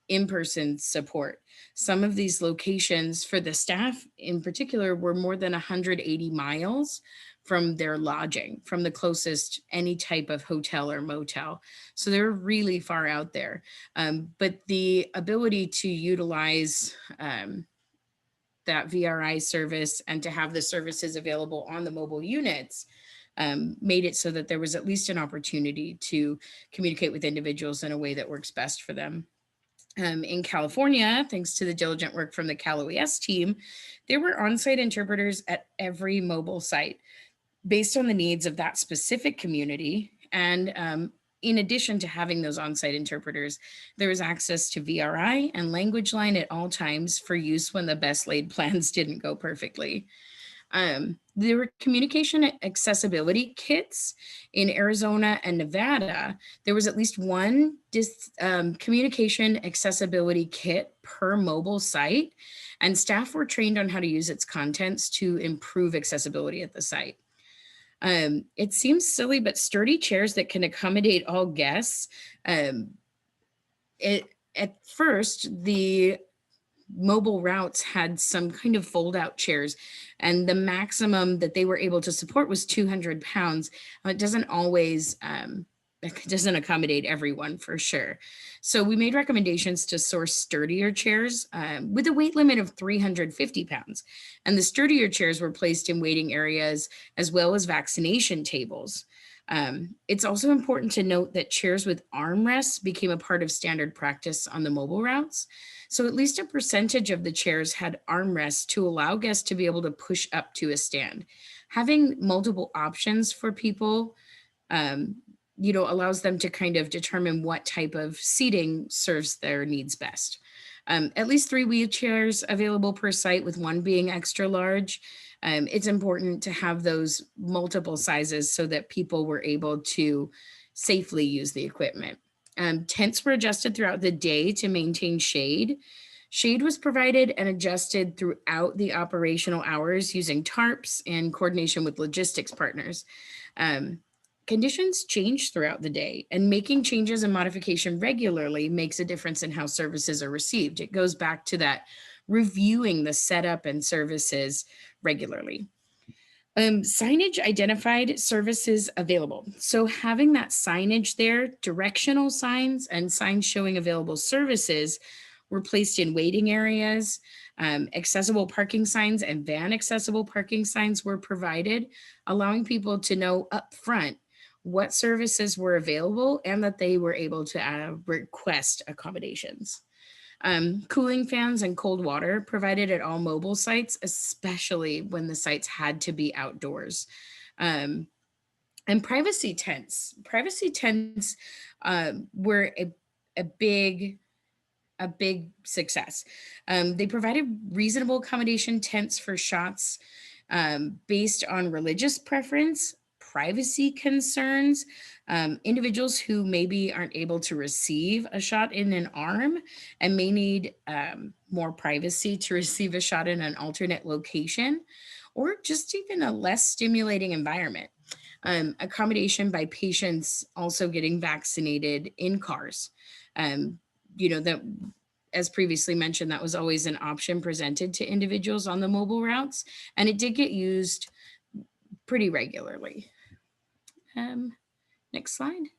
in-person support. Some of these locations for the staff in particular were more than 180 miles from their lodging, from the closest any type of hotel or motel. So they're really far out there. But the ability to utilize that VRI service and to have the services available on the mobile units made it so that there was at least an opportunity to communicate with individuals in a way that works best for them. In California, thanks to the diligent work from the Cal OES team, there were on-site interpreters at every mobile site based on the needs of that specific community. And in addition to having those on-site interpreters, there was access to VRI and language line at all times for use when the best laid plans didn't go perfectly. There were communication accessibility kits in Arizona and Nevada. There was at least one communication accessibility kit per mobile site, and staff were trained on how to use its contents to improve accessibility at the site. It seems silly, but sturdy chairs that can accommodate all guests. At first, the mobile routes had some kind of fold out chairs, and the maximum that they were able to support was 200 pounds. It doesn't always, it doesn't accommodate everyone for sure. So we made recommendations to source sturdier chairs with a weight limit of 350 pounds. And the sturdier chairs were placed in waiting areas as well as vaccination tables. It's also important to note that chairs with armrests became a part of standard practice on the mobile routes. So at least a percentage of the chairs had armrests to allow guests to be able to push up to a stand. Having multiple options for people, allows them to kind of determine what type of seating serves their needs best. At least 3 wheelchairs available per site, with one being extra large. It's important to have those multiple sizes so that people were able to safely use the equipment. Tents were adjusted throughout the day to maintain shade. Shade was provided and adjusted throughout the operational hours using tarps in coordination with logistics partners. Conditions change throughout the day, and making changes and modification regularly makes a difference in how services are received. It goes back to that reviewing the setup and services regularly. Signage identified services available. So having that signage there, directional signs and signs showing available services were placed in waiting areas. Accessible parking signs and van accessible parking signs were provided, allowing people to know up front what services were available and that they were able to request accommodations. Cooling fans and cold water provided at all mobile sites, especially when the sites had to be outdoors. And privacy tents. Privacy tents were a big success. They provided reasonable accommodation tents for shots based on religious preference, privacy concerns, individuals who maybe aren't able to receive a shot in an arm and may need more privacy to receive a shot in an alternate location, or just even a less stimulating environment. Accommodation by patients also getting vaccinated in cars. That, as previously mentioned, that was always an option presented to individuals on the mobile routes, and it did get used pretty regularly. Next slide.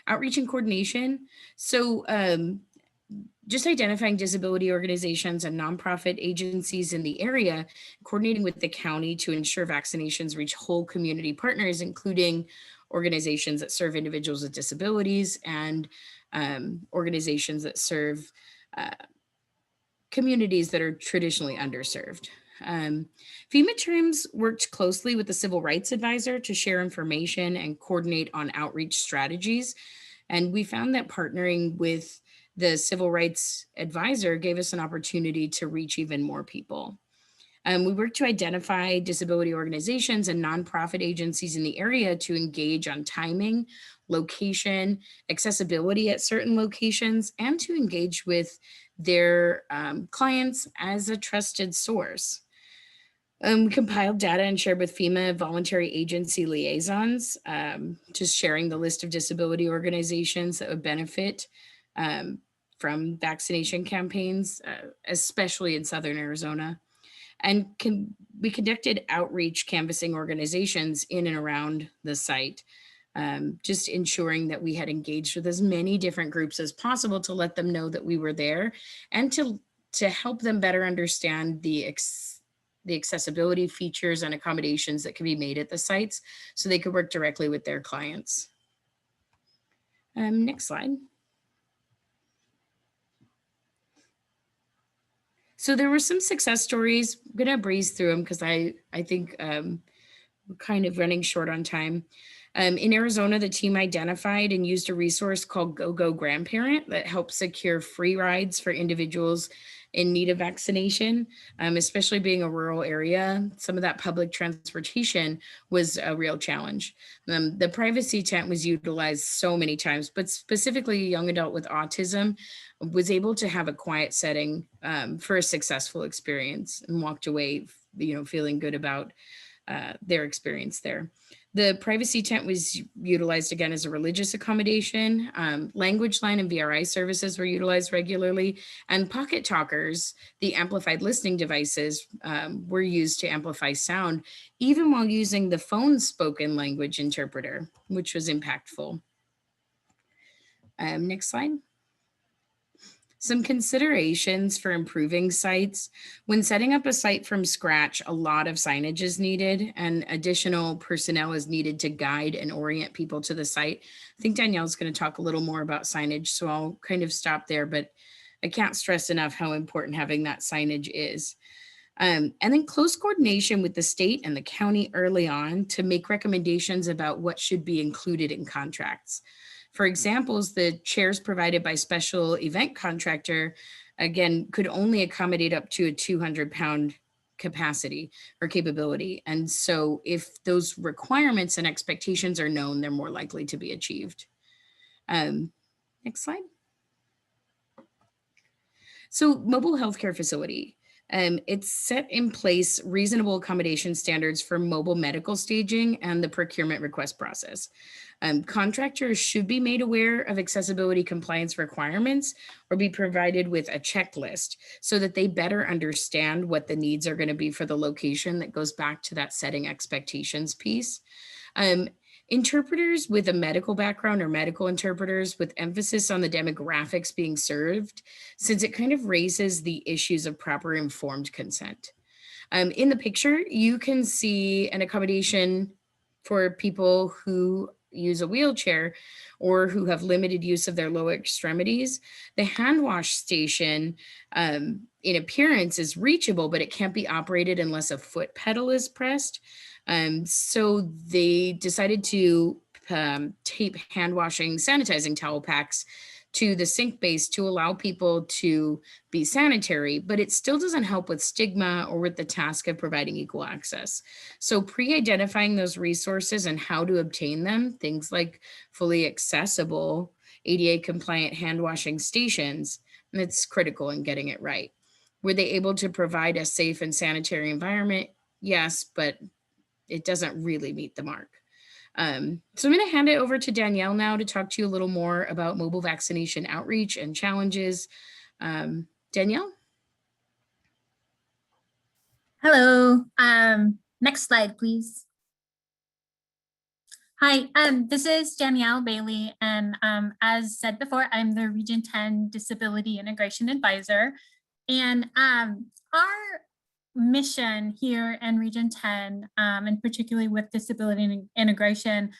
Outreach and coordination. So just identifying disability organizations and nonprofit agencies in the area, coordinating with the county to ensure vaccinations reach whole community partners, including organizations that serve individuals with disabilities and organizations that serve communities that are traditionally underserved. FEMA teams worked closely with the Civil Rights Advisor to share information and coordinate on outreach strategies. And we found that partnering with the Civil Rights Advisor gave us an opportunity to reach even more people. We work to identify disability organizations and nonprofit agencies in the area to engage on timing, location, accessibility at certain locations, and to engage with their clients as a trusted source. We compiled data and shared with FEMA voluntary agency liaisons, just sharing the list of disability organizations that would benefit from vaccination campaigns, especially in Southern Arizona. And we conducted outreach canvassing organizations in and around the site, just ensuring that we had engaged with as many different groups as possible to let them know that we were there and to help them better understand the accessibility features and accommodations that can be made at the sites so they could work directly with their clients. Next slide. So there were some success stories. I'm gonna breeze through them because I think we're kind of running short on time. In Arizona, the team identified and used a resource called GoGo Grandparent that helps secure free rides for individuals in need of vaccination, especially being a rural area. Some of that public transportation was a real challenge. The privacy tent was utilized so many times, but specifically a young adult with autism was able to have a quiet setting for a successful experience and walked away, feeling good about their experience there. The privacy tent was utilized again as a religious accommodation. Language line and VRI services were utilized regularly, and pocket talkers, the amplified listening devices, were used to amplify sound, even while using the phone's spoken language interpreter, which was impactful. Next slide. Some considerations for improving sites. When setting up a site from scratch, a lot of signage is needed and additional personnel is needed to guide and orient people to the site. I think Danielle's going to talk a little more about signage, so I'll kind of stop there, but I can't stress enough how important having that signage is. And then close coordination with the state and the county early on to make recommendations about what should be included in contracts. For examples, the chairs provided by special event contractor, again, could only accommodate up to a 200-pound capacity or capability. And so if those requirements and expectations are known, they're more likely to be achieved. Next slide. So mobile healthcare facility. It's set in place reasonable accommodation standards for mobile medical staging and the procurement request process. Contractors should be made aware of accessibility compliance requirements or be provided with a checklist so that they better understand what the needs are going to be for the location. That goes back to that setting expectations piece. Interpreters with a medical background or medical interpreters with emphasis on the demographics being served, since it kind of raises the issues of proper informed consent. In the picture, you can see an accommodation for people who use a wheelchair or who have limited use of their lower extremities. The hand wash station in appearance is reachable, but it can't be operated unless a foot pedal is pressed. So they decided to tape hand washing sanitizing towel packs to the sink base to allow people to be sanitary, but it still doesn't help with stigma or with the task of providing equal access. So pre-identifying those resources and how to obtain them, things like fully accessible ADA compliant hand washing stations, and it's critical in getting it right. Were they able to provide a safe and sanitary environment? Yes, but it doesn't really meet the mark. So I'm going to hand it over to Danielle now to talk to you a little more about mobile vaccination outreach and challenges. Danielle? Hello. Next slide, please. Hi, this is Danielle Bailey, and as said before, I'm the Region 10 Disability Integration Advisor. And our mission here in Region 10, and particularly with disability integration,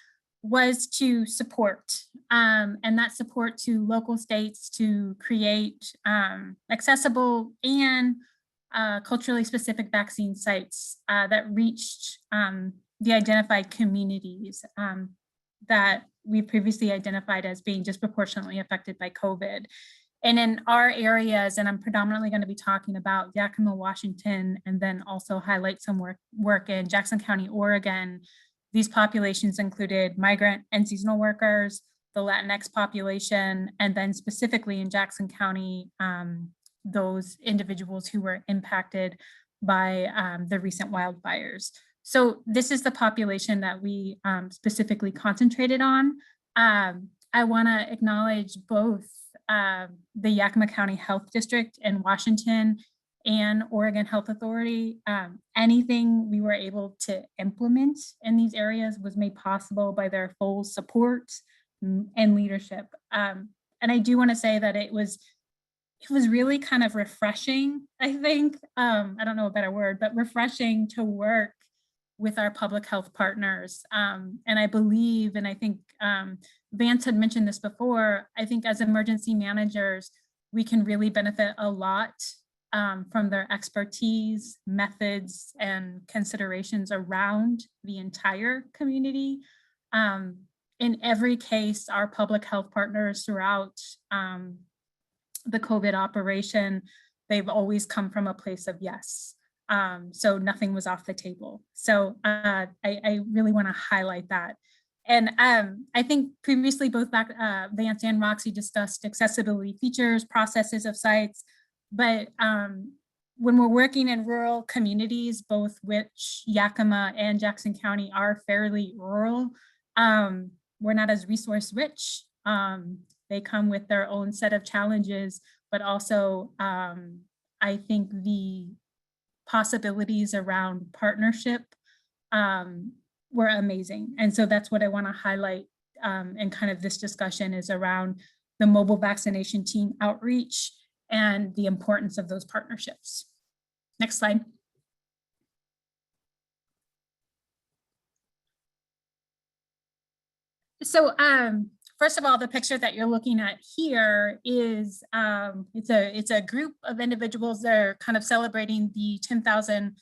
was to support, and that support to local states to create accessible and culturally specific vaccine sites that reached the identified communities that we previously identified as being disproportionately affected by COVID. And in our areas, and I'm predominantly going to be talking about Yakima, Washington, and then also highlight some work in Jackson County, Oregon. These populations included migrant and seasonal workers, the Latinx population, and then specifically in Jackson County, those individuals who were impacted by the recent wildfires. So this is the population that we specifically concentrated on. I want to acknowledge both the Yakima County Health District in Washington and Oregon Health Authority. Anything we were able to implement in these areas was made possible by their full support and leadership. And I do want to say that it was really kind of refreshing, I think. I don't know a better word, but refreshing to work with our public health partners. And I believe, and I think Vance had mentioned this before, I think as emergency managers, we can really benefit a lot from their expertise, methods, and considerations around the entire community. In every case, our public health partners throughout the COVID operation, they've always come from a place of yes. So nothing was off the table. So I really want to highlight that. And I think previously both Vance and Roxy discussed accessibility features, processes of sites, but when we're working in rural communities, both which Yakima and Jackson County are fairly rural, we're not as resource rich. They come with their own set of challenges, but also I think the possibilities around partnership were amazing. And so that's what I want to highlight in kind of this discussion is around the mobile vaccination team outreach and the importance of those partnerships. Next slide. So first of all, the picture that you're looking at here is it's a group of individuals that are kind of celebrating the 10,000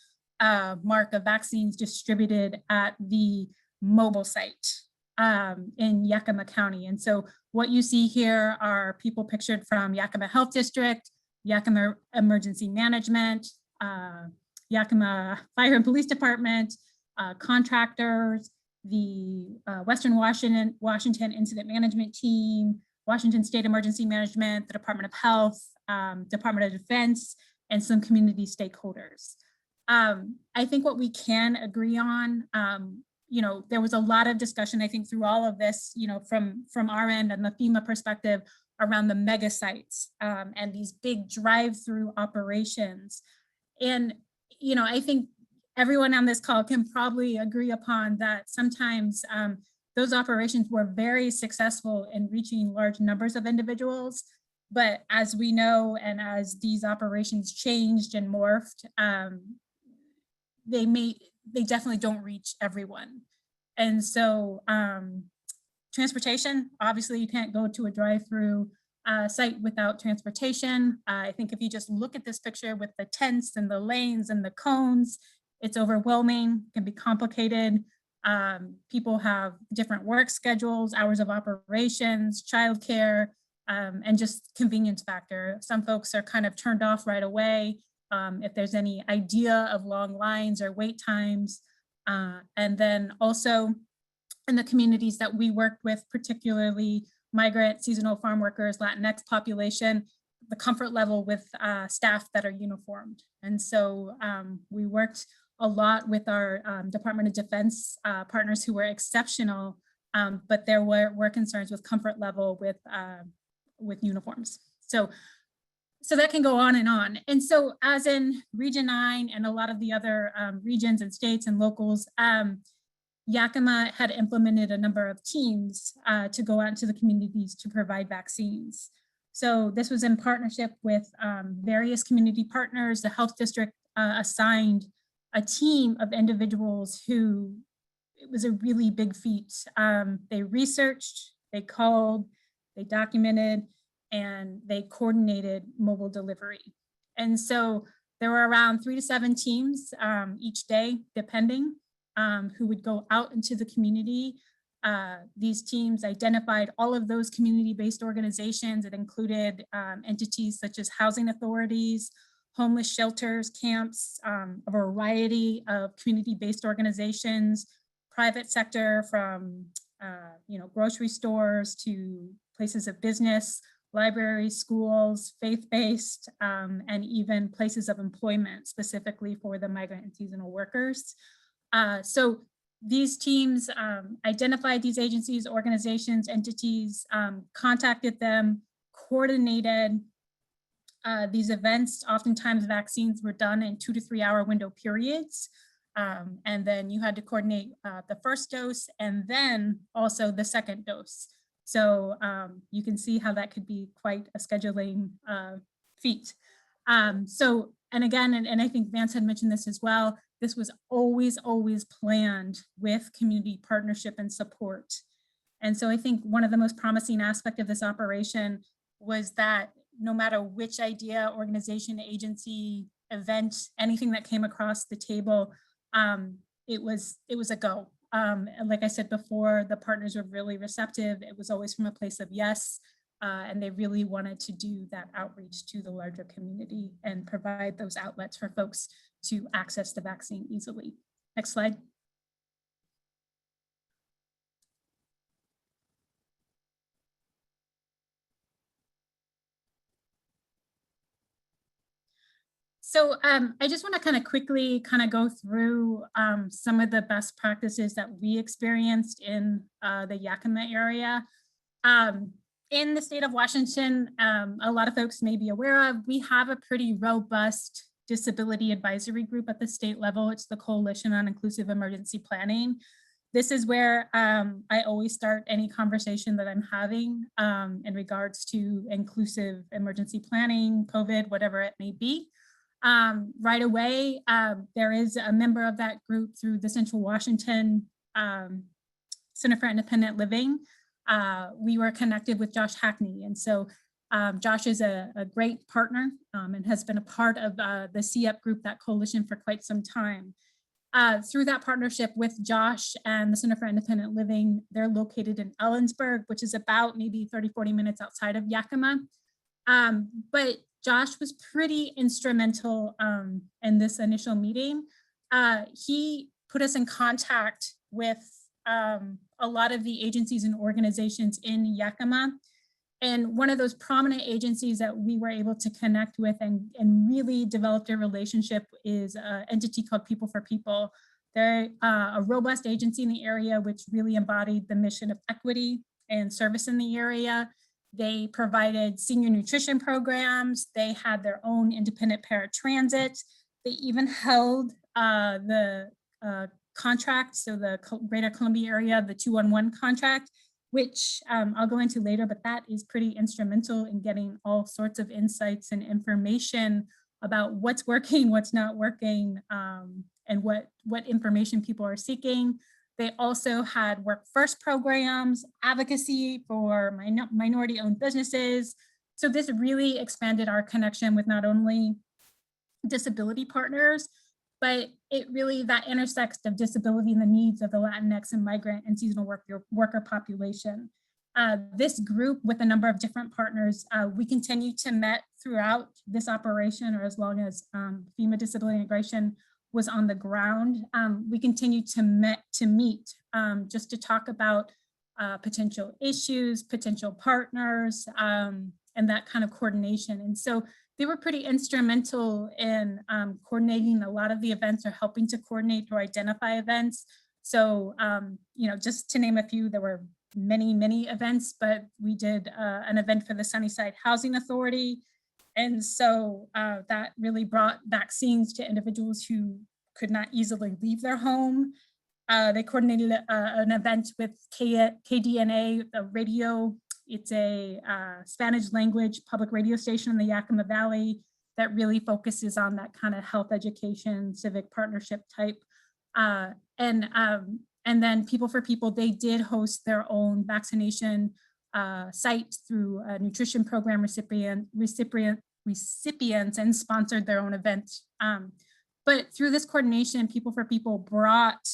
mark of vaccines distributed at the mobile site in Yakima County. And so what you see here are people pictured from Yakima Health District, Yakima Emergency Management, Yakima Fire and Police Department, contractors, the Western Washington Incident Management Team, Washington State Emergency Management, the Department of Health, Department of Defense, and some community stakeholders. I think what we can agree on, you know, there was a lot of discussion, I think, through all of this, you know, from our end and the FEMA perspective around the mega sites and these big drive-through operations. And, you know, I think everyone on this call can probably agree upon that sometimes those operations were very successful in reaching large numbers of individuals. But as we know, and as these operations changed and morphed, they definitely don't reach everyone. And so transportation, obviously you can't go to a drive-through site without transportation. I think if you just look at this picture with the tents and the lanes and the cones, it's overwhelming, can be complicated. People have different work schedules, hours of operations, childcare, and just convenience factor. Some folks are kind of turned off right away if there's any idea of long lines or wait times. And then also in the communities that we worked with, particularly migrant, seasonal farm workers, Latinx population, the comfort level with staff that are uniformed. And so we worked a lot with our Department of Defense partners who were exceptional, but there were concerns with comfort level with uniforms. So that can go on. And so as in Region 9 and a lot of the other regions and states and locals, Yakima had implemented a number of teams to go out into the communities to provide vaccines. So this was in partnership with various community partners. The health district assigned a team of individuals who, it was a really big feat. They researched, they called, they documented, and they coordinated mobile delivery. And so there were around 3 to 7 teams each day, depending, who would go out into the community These teams identified all of those community-based organizations. It included entities such as housing authorities, homeless shelters, camps, a variety of community-based organizations, private sector from grocery stores to places of business, libraries, schools, faith-based, and even places of employment specifically for the migrant and seasonal workers. So these teams identified these agencies, organizations, entities, contacted them, coordinated these events. Oftentimes vaccines were done in 2 to 3 hour window periods. And then you had to coordinate the first dose and then also the second dose. So you can see how that could be quite a scheduling feat. And again, and I think Vance had mentioned this as well, this was always planned with community partnership and support. And so I think one of the most promising aspects of this operation was that no matter which idea, organization, agency, event, anything that came across the table, it was a go. Like I said before, the partners were really receptive. It was always from a place of yes, and they really wanted to do that outreach to the larger community and provide those outlets for folks to access the vaccine easily. Next slide. So I just want to kind of quickly go through some of the best practices that we experienced in the Yakima area. In the state of Washington, a lot of folks may be aware of, we have a pretty robust disability advisory group at the state level. It's the Coalition on Inclusive Emergency Planning. This is where I always start any conversation that I'm having in regards to inclusive emergency planning, COVID, whatever it may be. Right away, there is a member of that group through the Central Washington Center for Independent Living. We were connected with Josh Hackney. And so Josh is a great partner and has been a part of the CEP group, that coalition, for quite some time. Through that partnership with Josh and the Center for Independent Living, they're located in Ellensburg, which is about maybe 30-40 minutes outside of Yakima. But Josh was pretty instrumental in this initial meeting. He put us in contact with a lot of the agencies and organizations in Yakima. And one of those prominent agencies that we were able to connect with and really developed a relationship is an entity called People for People. They're a robust agency in the area, which really embodied the mission of equity and service in the area. They provided senior nutrition programs. They had their own independent paratransit. They even held the contract, so the Greater Columbia area, the 211 contract, which I'll go into later, but that is pretty instrumental in getting all sorts of insights and information about what's working, what's not working, and what information people are seeking. They also had work first programs, advocacy for minority-owned businesses. So this really expanded our connection with not only disability partners, but it really, that intersects of disability and the needs of the Latinx and migrant and seasonal worker population. This group, with a number of different partners, we continue to meet throughout this operation, or as long as FEMA Disability Integration was on the ground. We continue to meet just to talk about potential issues, potential partners, and that kind of coordination. And so they were pretty instrumental in coordinating a lot of the events, or helping to coordinate or identify events. So, just to name a few, there were many events, but we did an event for the Sunnyside Housing Authority. And so that really brought vaccines to individuals who could not easily leave their home. They coordinated an event with KDNA, a radio. It's a Spanish language public radio station in the Yakima Valley that really focuses on that kind of health education, civic partnership type. And then People for People, they did host their own vaccination site through a nutrition program recipients and sponsored their own event. But through this coordination, People for People brought,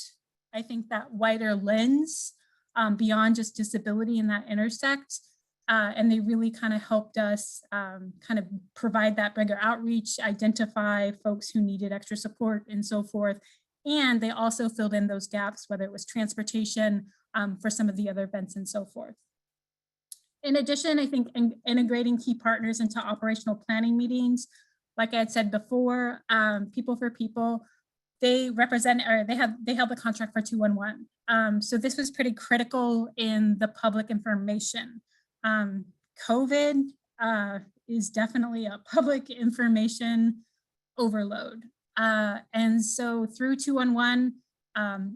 I think, that wider lens beyond just disability and that intersect. And they really kind of helped us kind of provide that bigger outreach, identify folks who needed extra support and so forth. And they also filled in those gaps, whether it was transportation for some of the other events and so forth. In addition, I think integrating key partners into operational planning meetings, like I had said before, People for People, they represent, or they held the contract for 211. So this was pretty critical in the public information. COVID is definitely a public information overload. And so through 211,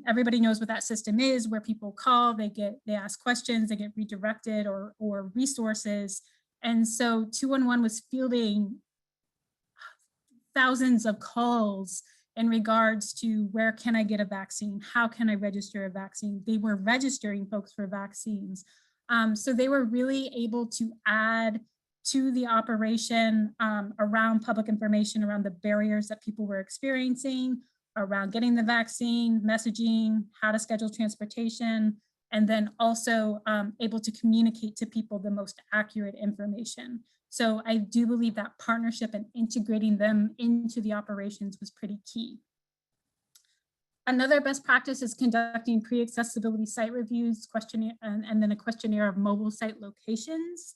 everybody knows what that system is, where people call, they ask questions, they get redirected or resources. And so 211 was fielding thousands of calls in regards to where can I get a vaccine? How can I register a vaccine? They were registering folks for vaccines. So they were really able to add to the operation around public information, around the barriers that people were experiencing, around getting the vaccine, messaging, how to schedule transportation, and then also able to communicate to people the most accurate information. So I do believe that partnership and integrating them into the operations was pretty key. Another best practice is conducting pre-accessibility site reviews, questionnaire, and then a questionnaire of mobile site locations.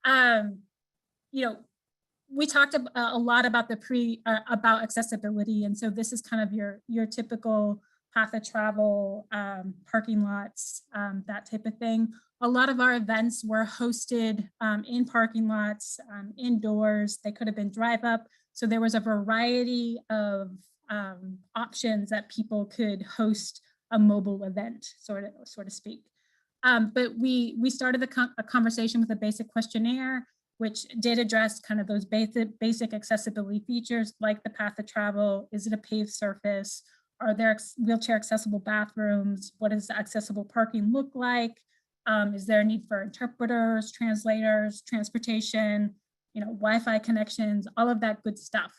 You know, we talked a lot about about accessibility, and so this is kind of your typical path of travel, parking lots, that type of thing. A lot of our events were hosted in parking lots, indoors. They could have been drive up. So there was a variety of options that people could host a mobile event, so to speak. But we started a conversation with a basic questionnaire, which did address kind of those basic accessibility features, like the path of travel. Is it a paved surface? Are there wheelchair accessible bathrooms? What does accessible parking look like? Is there a need for interpreters, translators, transportation, Wi-Fi connections, all of that good stuff.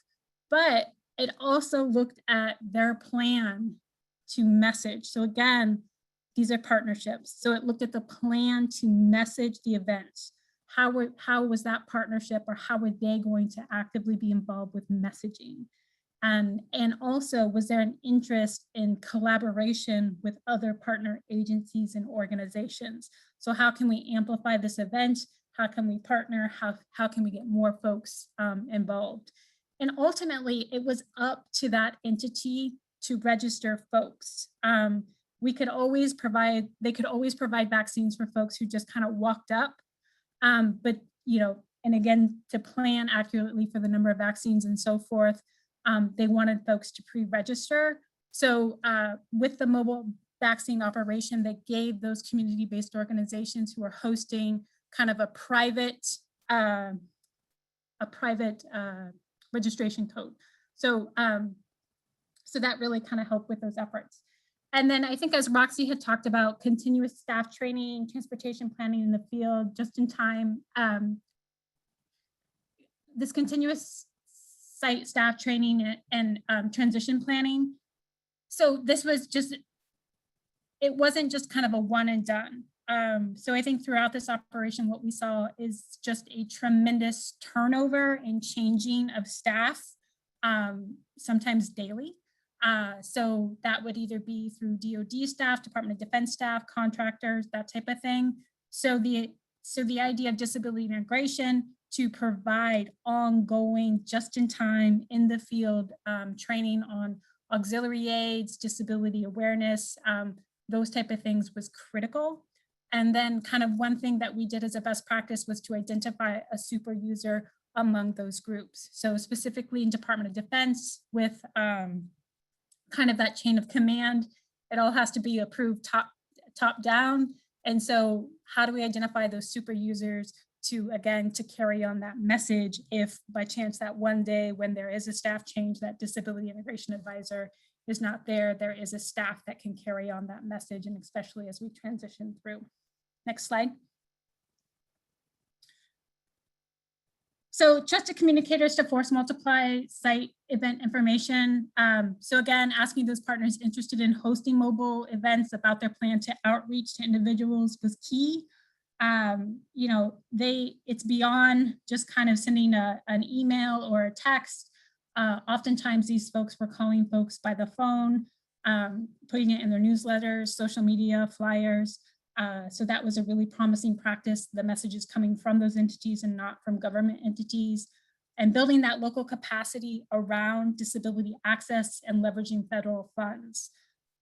But it also looked at their plan to message. So again, these are partnerships. So it looked at the plan to message the event. How was that partnership, or how were they going to actively be involved with messaging? And also, was there an interest in collaboration with other partner agencies and organizations? So how can we amplify this event? How can we partner? How can we get more folks involved? And ultimately, it was up to that entity to register folks. They could always provide vaccines for folks who just kind of walked up. But, and again, to plan accurately for the number of vaccines and so forth, they wanted folks to pre-register. So with the mobile vaccine operation, they gave those community-based organizations who are hosting kind of a private registration code. So, so that really kind of helped with those efforts. And then I think, as Roxy had talked about, continuous staff training, transportation planning in the field, just in time. This continuous site staff training and transition planning. So this was it wasn't just kind of a one and done. So I think throughout this operation, what we saw is just a tremendous turnover and changing of staff, sometimes daily. So that would either be through DoD staff, Department of Defense staff, contractors, that type of thing. So the idea of disability integration to provide ongoing, just in time, in the field training on auxiliary aids, disability awareness, those type of things was critical. And then kind of one thing that we did as a best practice was to identify a super user among those groups. So specifically in Department of Defense with kind of that chain of command, it all has to be approved top down. And so how do we identify those super users to carry on that message if by chance that one day when there is a staff change, that disability integration advisor is not there, there is a staff that can carry on that message, and especially as we transition through. Next slide. So trusted communicators to force multiply site event information. So again, asking those partners interested in hosting mobile events about their plan to outreach to individuals was key. You know, it's beyond just kind of sending an email or a text. Oftentimes these folks were calling folks by the phone, putting it in their newsletters, social media, flyers. So that was a really promising practice. The messages coming from those entities and not from government entities, and building that local capacity around disability access and leveraging federal funds.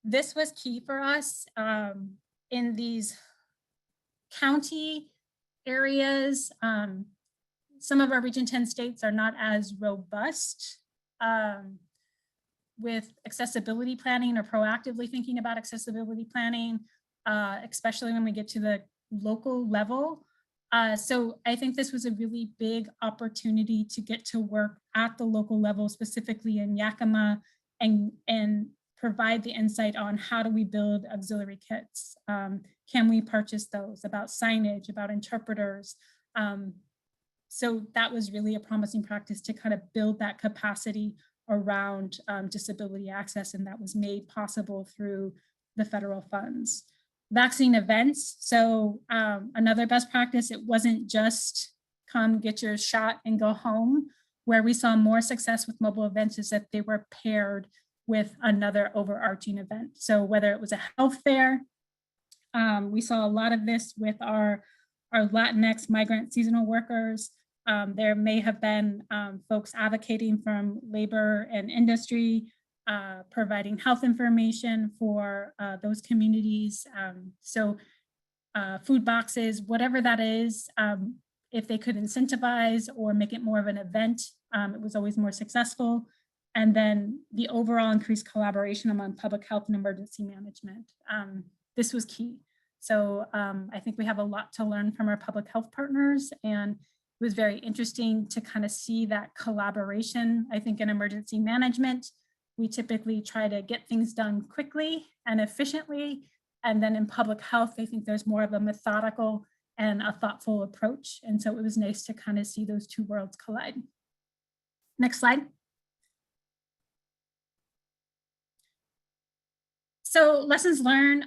This was key for us in these county areas. Some of our Region 10 states are not as robust with accessibility planning or proactively thinking about accessibility planning, especially when we get to the local level. So I think this was a really big opportunity to get to work at the local level, specifically in Yakima, and provide the insight on how do we build auxiliary kits? Can we purchase those? About signage, about interpreters. So that was really a promising practice to kind of build that capacity around disability access, and that was made possible through the federal funds. Vaccine events. So another best practice, it wasn't just come get your shot and go home. Where we saw more success with mobile events is that they were paired with another overarching event. So whether it was a health fair, we saw a lot of this with our Latinx migrant seasonal workers. There may have been folks advocating from labor and industry, providing health information for those communities. So food boxes, whatever that is, if they could incentivize or make it more of an event, it was always more successful. And then the overall increased collaboration among public health and emergency management. This was key. So I think we have a lot to learn from our public health partners, and it was very interesting to kind of see that collaboration. I think in emergency management, we typically try to get things done quickly and efficiently. And then in public health, I think there's more of a methodical and a thoughtful approach. And so it was nice to kind of see those two worlds collide. Next slide. So lessons learned,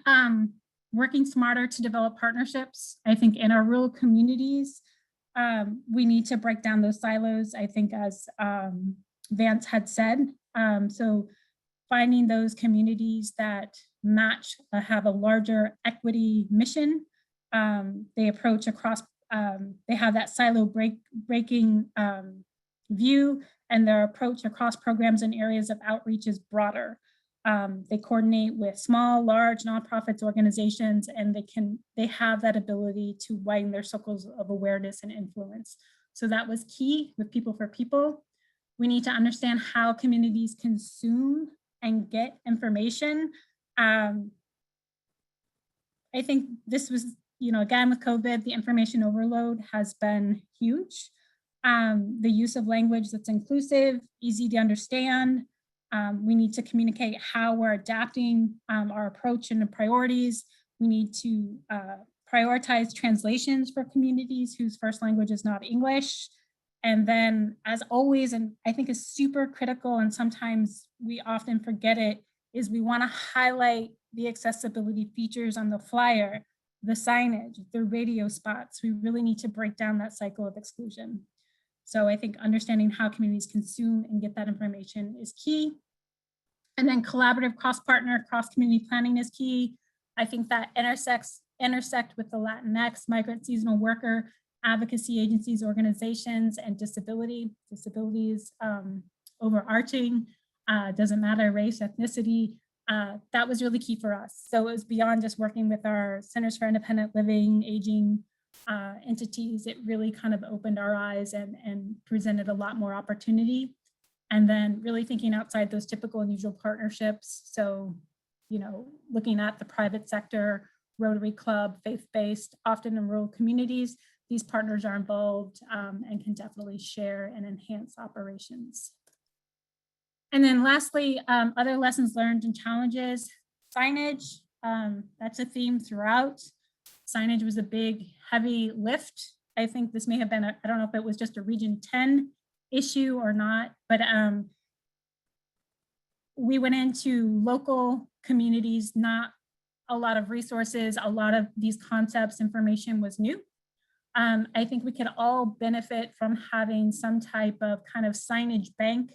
working smarter to develop partnerships. I think in our rural communities, we need to break down those silos, I think, as Vance had said. So finding those communities that match, have a larger equity mission. They approach across, they have that silo breaking view, and their approach across programs and areas of outreach is broader. They coordinate with small, large nonprofits, organizations, and they have that ability to widen their circles of awareness and influence. So that was key with People for People. We need to understand how communities consume and get information. I think this was, again, with COVID, the information overload has been huge. The use of language that's inclusive, easy to understand. We need to communicate how we're adapting our approach and the priorities. We need to prioritize translations for communities whose first language is not English. And then, as always, and I think is super critical, and sometimes we often forget it, is we want to highlight the accessibility features on the flyer, the signage, the radio spots. We really need to break down that cycle of exclusion. So I think understanding how communities consume and get that information is key. And then collaborative cross-partner, cross-community planning is key. I think that intersect with the Latinx, migrant seasonal worker, advocacy agencies, organizations, and disabilities, overarching, doesn't matter, race, ethnicity. That was really key for us. So it was beyond just working with our Centers for Independent Living, aging entities. It really kind of opened our eyes and presented a lot more opportunity. And then really thinking outside those typical and usual partnerships. So, looking at the private sector, Rotary Club, faith-based, often in rural communities, these partners are involved and can definitely share and enhance operations. And then lastly, other lessons learned and challenges. Signage, that's a theme throughout. Signage was a big, heavy lift I think this may have been, I don't know if it was just a Region 10 issue or not, but we went into local communities, not a lot of resources, a lot of these concepts, information was new. I think we could all benefit from having some type of kind of signage bank.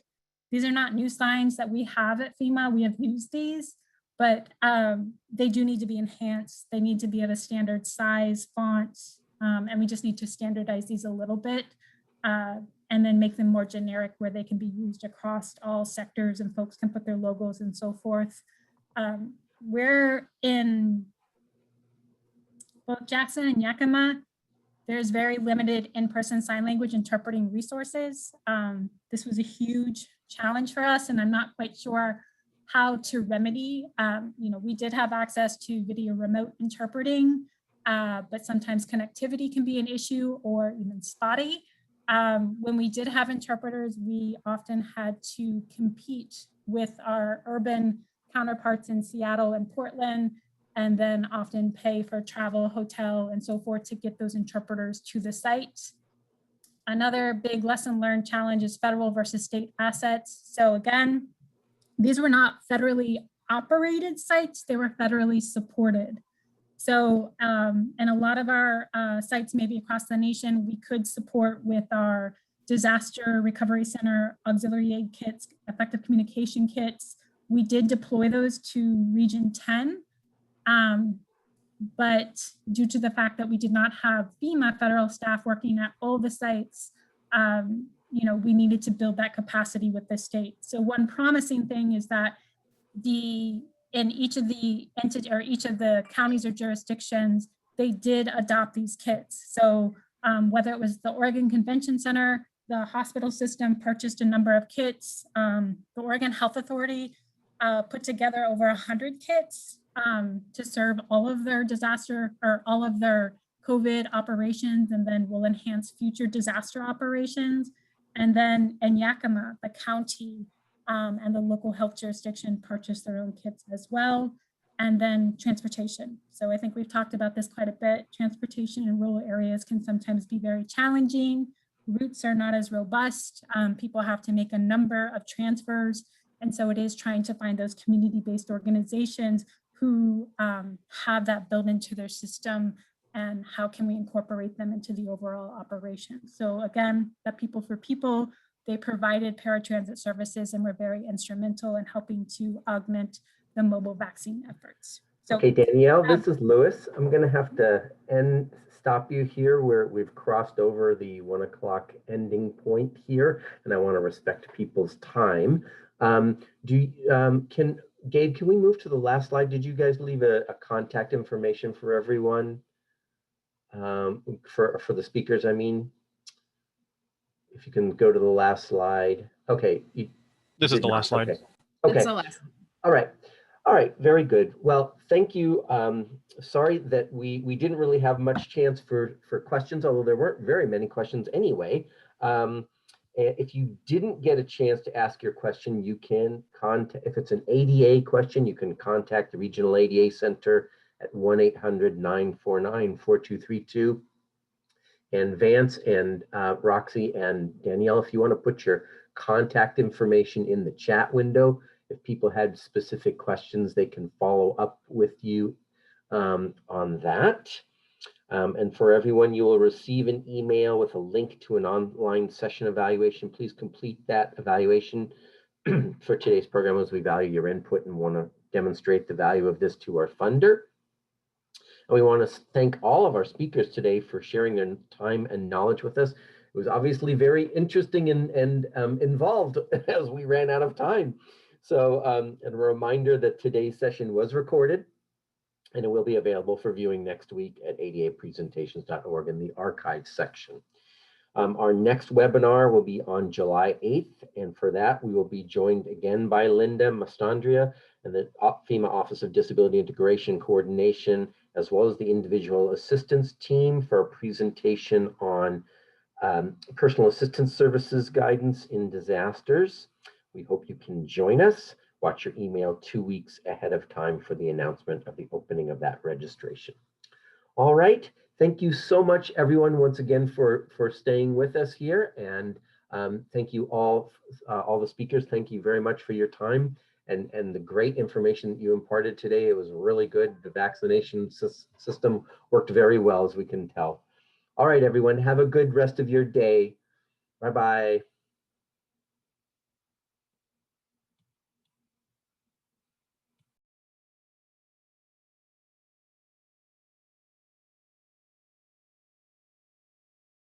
These are not new signs that we have at FEMA. We have used these, but they do need to be enhanced. They need to be of a standard size, font, and we just need to standardize these a little bit and then make them more generic where they can be used across all sectors and folks can put their logos and so forth. We're in both Jackson and Yakima. There's very limited in-person sign language interpreting resources. This was a huge challenge for us, and I'm not quite sure how to remedy. We did have access to video remote interpreting, but sometimes connectivity can be an issue or even spotty. When we did have interpreters, we often had to compete with our urban counterparts in Seattle and Portland, and then often pay for travel, hotel, and so forth to get those interpreters to the site. Another big lesson learned challenge is federal versus state assets. So again, these were not federally operated sites, they were federally supported. So, and a lot of our sites, maybe across the nation, we could support with our disaster recovery center, auxiliary aid kits, effective communication kits. We did deploy those to Region 10. But due to the fact that we did not have FEMA federal staff working at all the sites, we needed to build that capacity with the state. So one promising thing is that in each of the entity or each of the counties or jurisdictions, they did adopt these kits. So whether it was the Oregon Convention Center, the hospital system purchased a number of kits, the Oregon Health Authority put together over 100 kits to serve all of their disaster or all of their COVID operations, and then will enhance future disaster operations. And then in Yakima, the county and the local health jurisdiction purchased their own kits as well. And then transportation. So I think we've talked about this quite a bit. Transportation in rural areas can sometimes be very challenging. Routes are not as robust. People have to make a number of transfers. And so it is trying to find those community-based organizations who have that built into their system, and how can we incorporate them into the overall operation. So again, that People for People, they provided paratransit services and were very instrumental in helping to augment the mobile vaccine efforts. So, okay, Danielle, this is Lewis. I'm gonna have to stop you here where we've crossed over the 1 o'clock ending point here, and I wanna respect people's time. Gabe, can we move to the last slide? Did you guys leave a contact information for everyone? For the speakers, I mean, if you can go to the last slide. Okay. This is the last slide. Okay. That's the last. All right. Very good. Well, thank you. Sorry that we didn't really have much chance for questions, although there weren't very many questions anyway. If you didn't get a chance to ask your question, you can contact, if it's an ADA question, you can contact the Regional ADA Center at 1-800-949-4232. And Vance and Roxy and Danielle, if you want to put your contact information in the chat window, if people had specific questions, they can follow up with you on that. And for everyone, you will receive an email with a link to an online session evaluation. Please complete that evaluation for today's program, as we value your input and want to demonstrate the value of this to our funder. And we want to thank all of our speakers today for sharing their time and knowledge with us. It was obviously very interesting and involved as we ran out of time. So and a reminder that today's session was recorded, and it will be available for viewing next week at adapresentations.org in the archives section. Our next webinar will be on July 8th, and for that we will be joined again by Linda Mastandrea and the FEMA Office of Disability Integration Coordination, as well as the individual assistance team, for a presentation on personal assistance services guidance in disasters. We hope you can join us. Watch your email 2 weeks ahead of time for the announcement of the opening of that registration. All right, Thank you so much, everyone, once again for staying with us here. And thank you all the speakers. Thank you very much for your time and the great information that you imparted today. It was really good. The vaccination system worked very well, as we can tell. All right, everyone, have a good rest of your day. Bye-bye.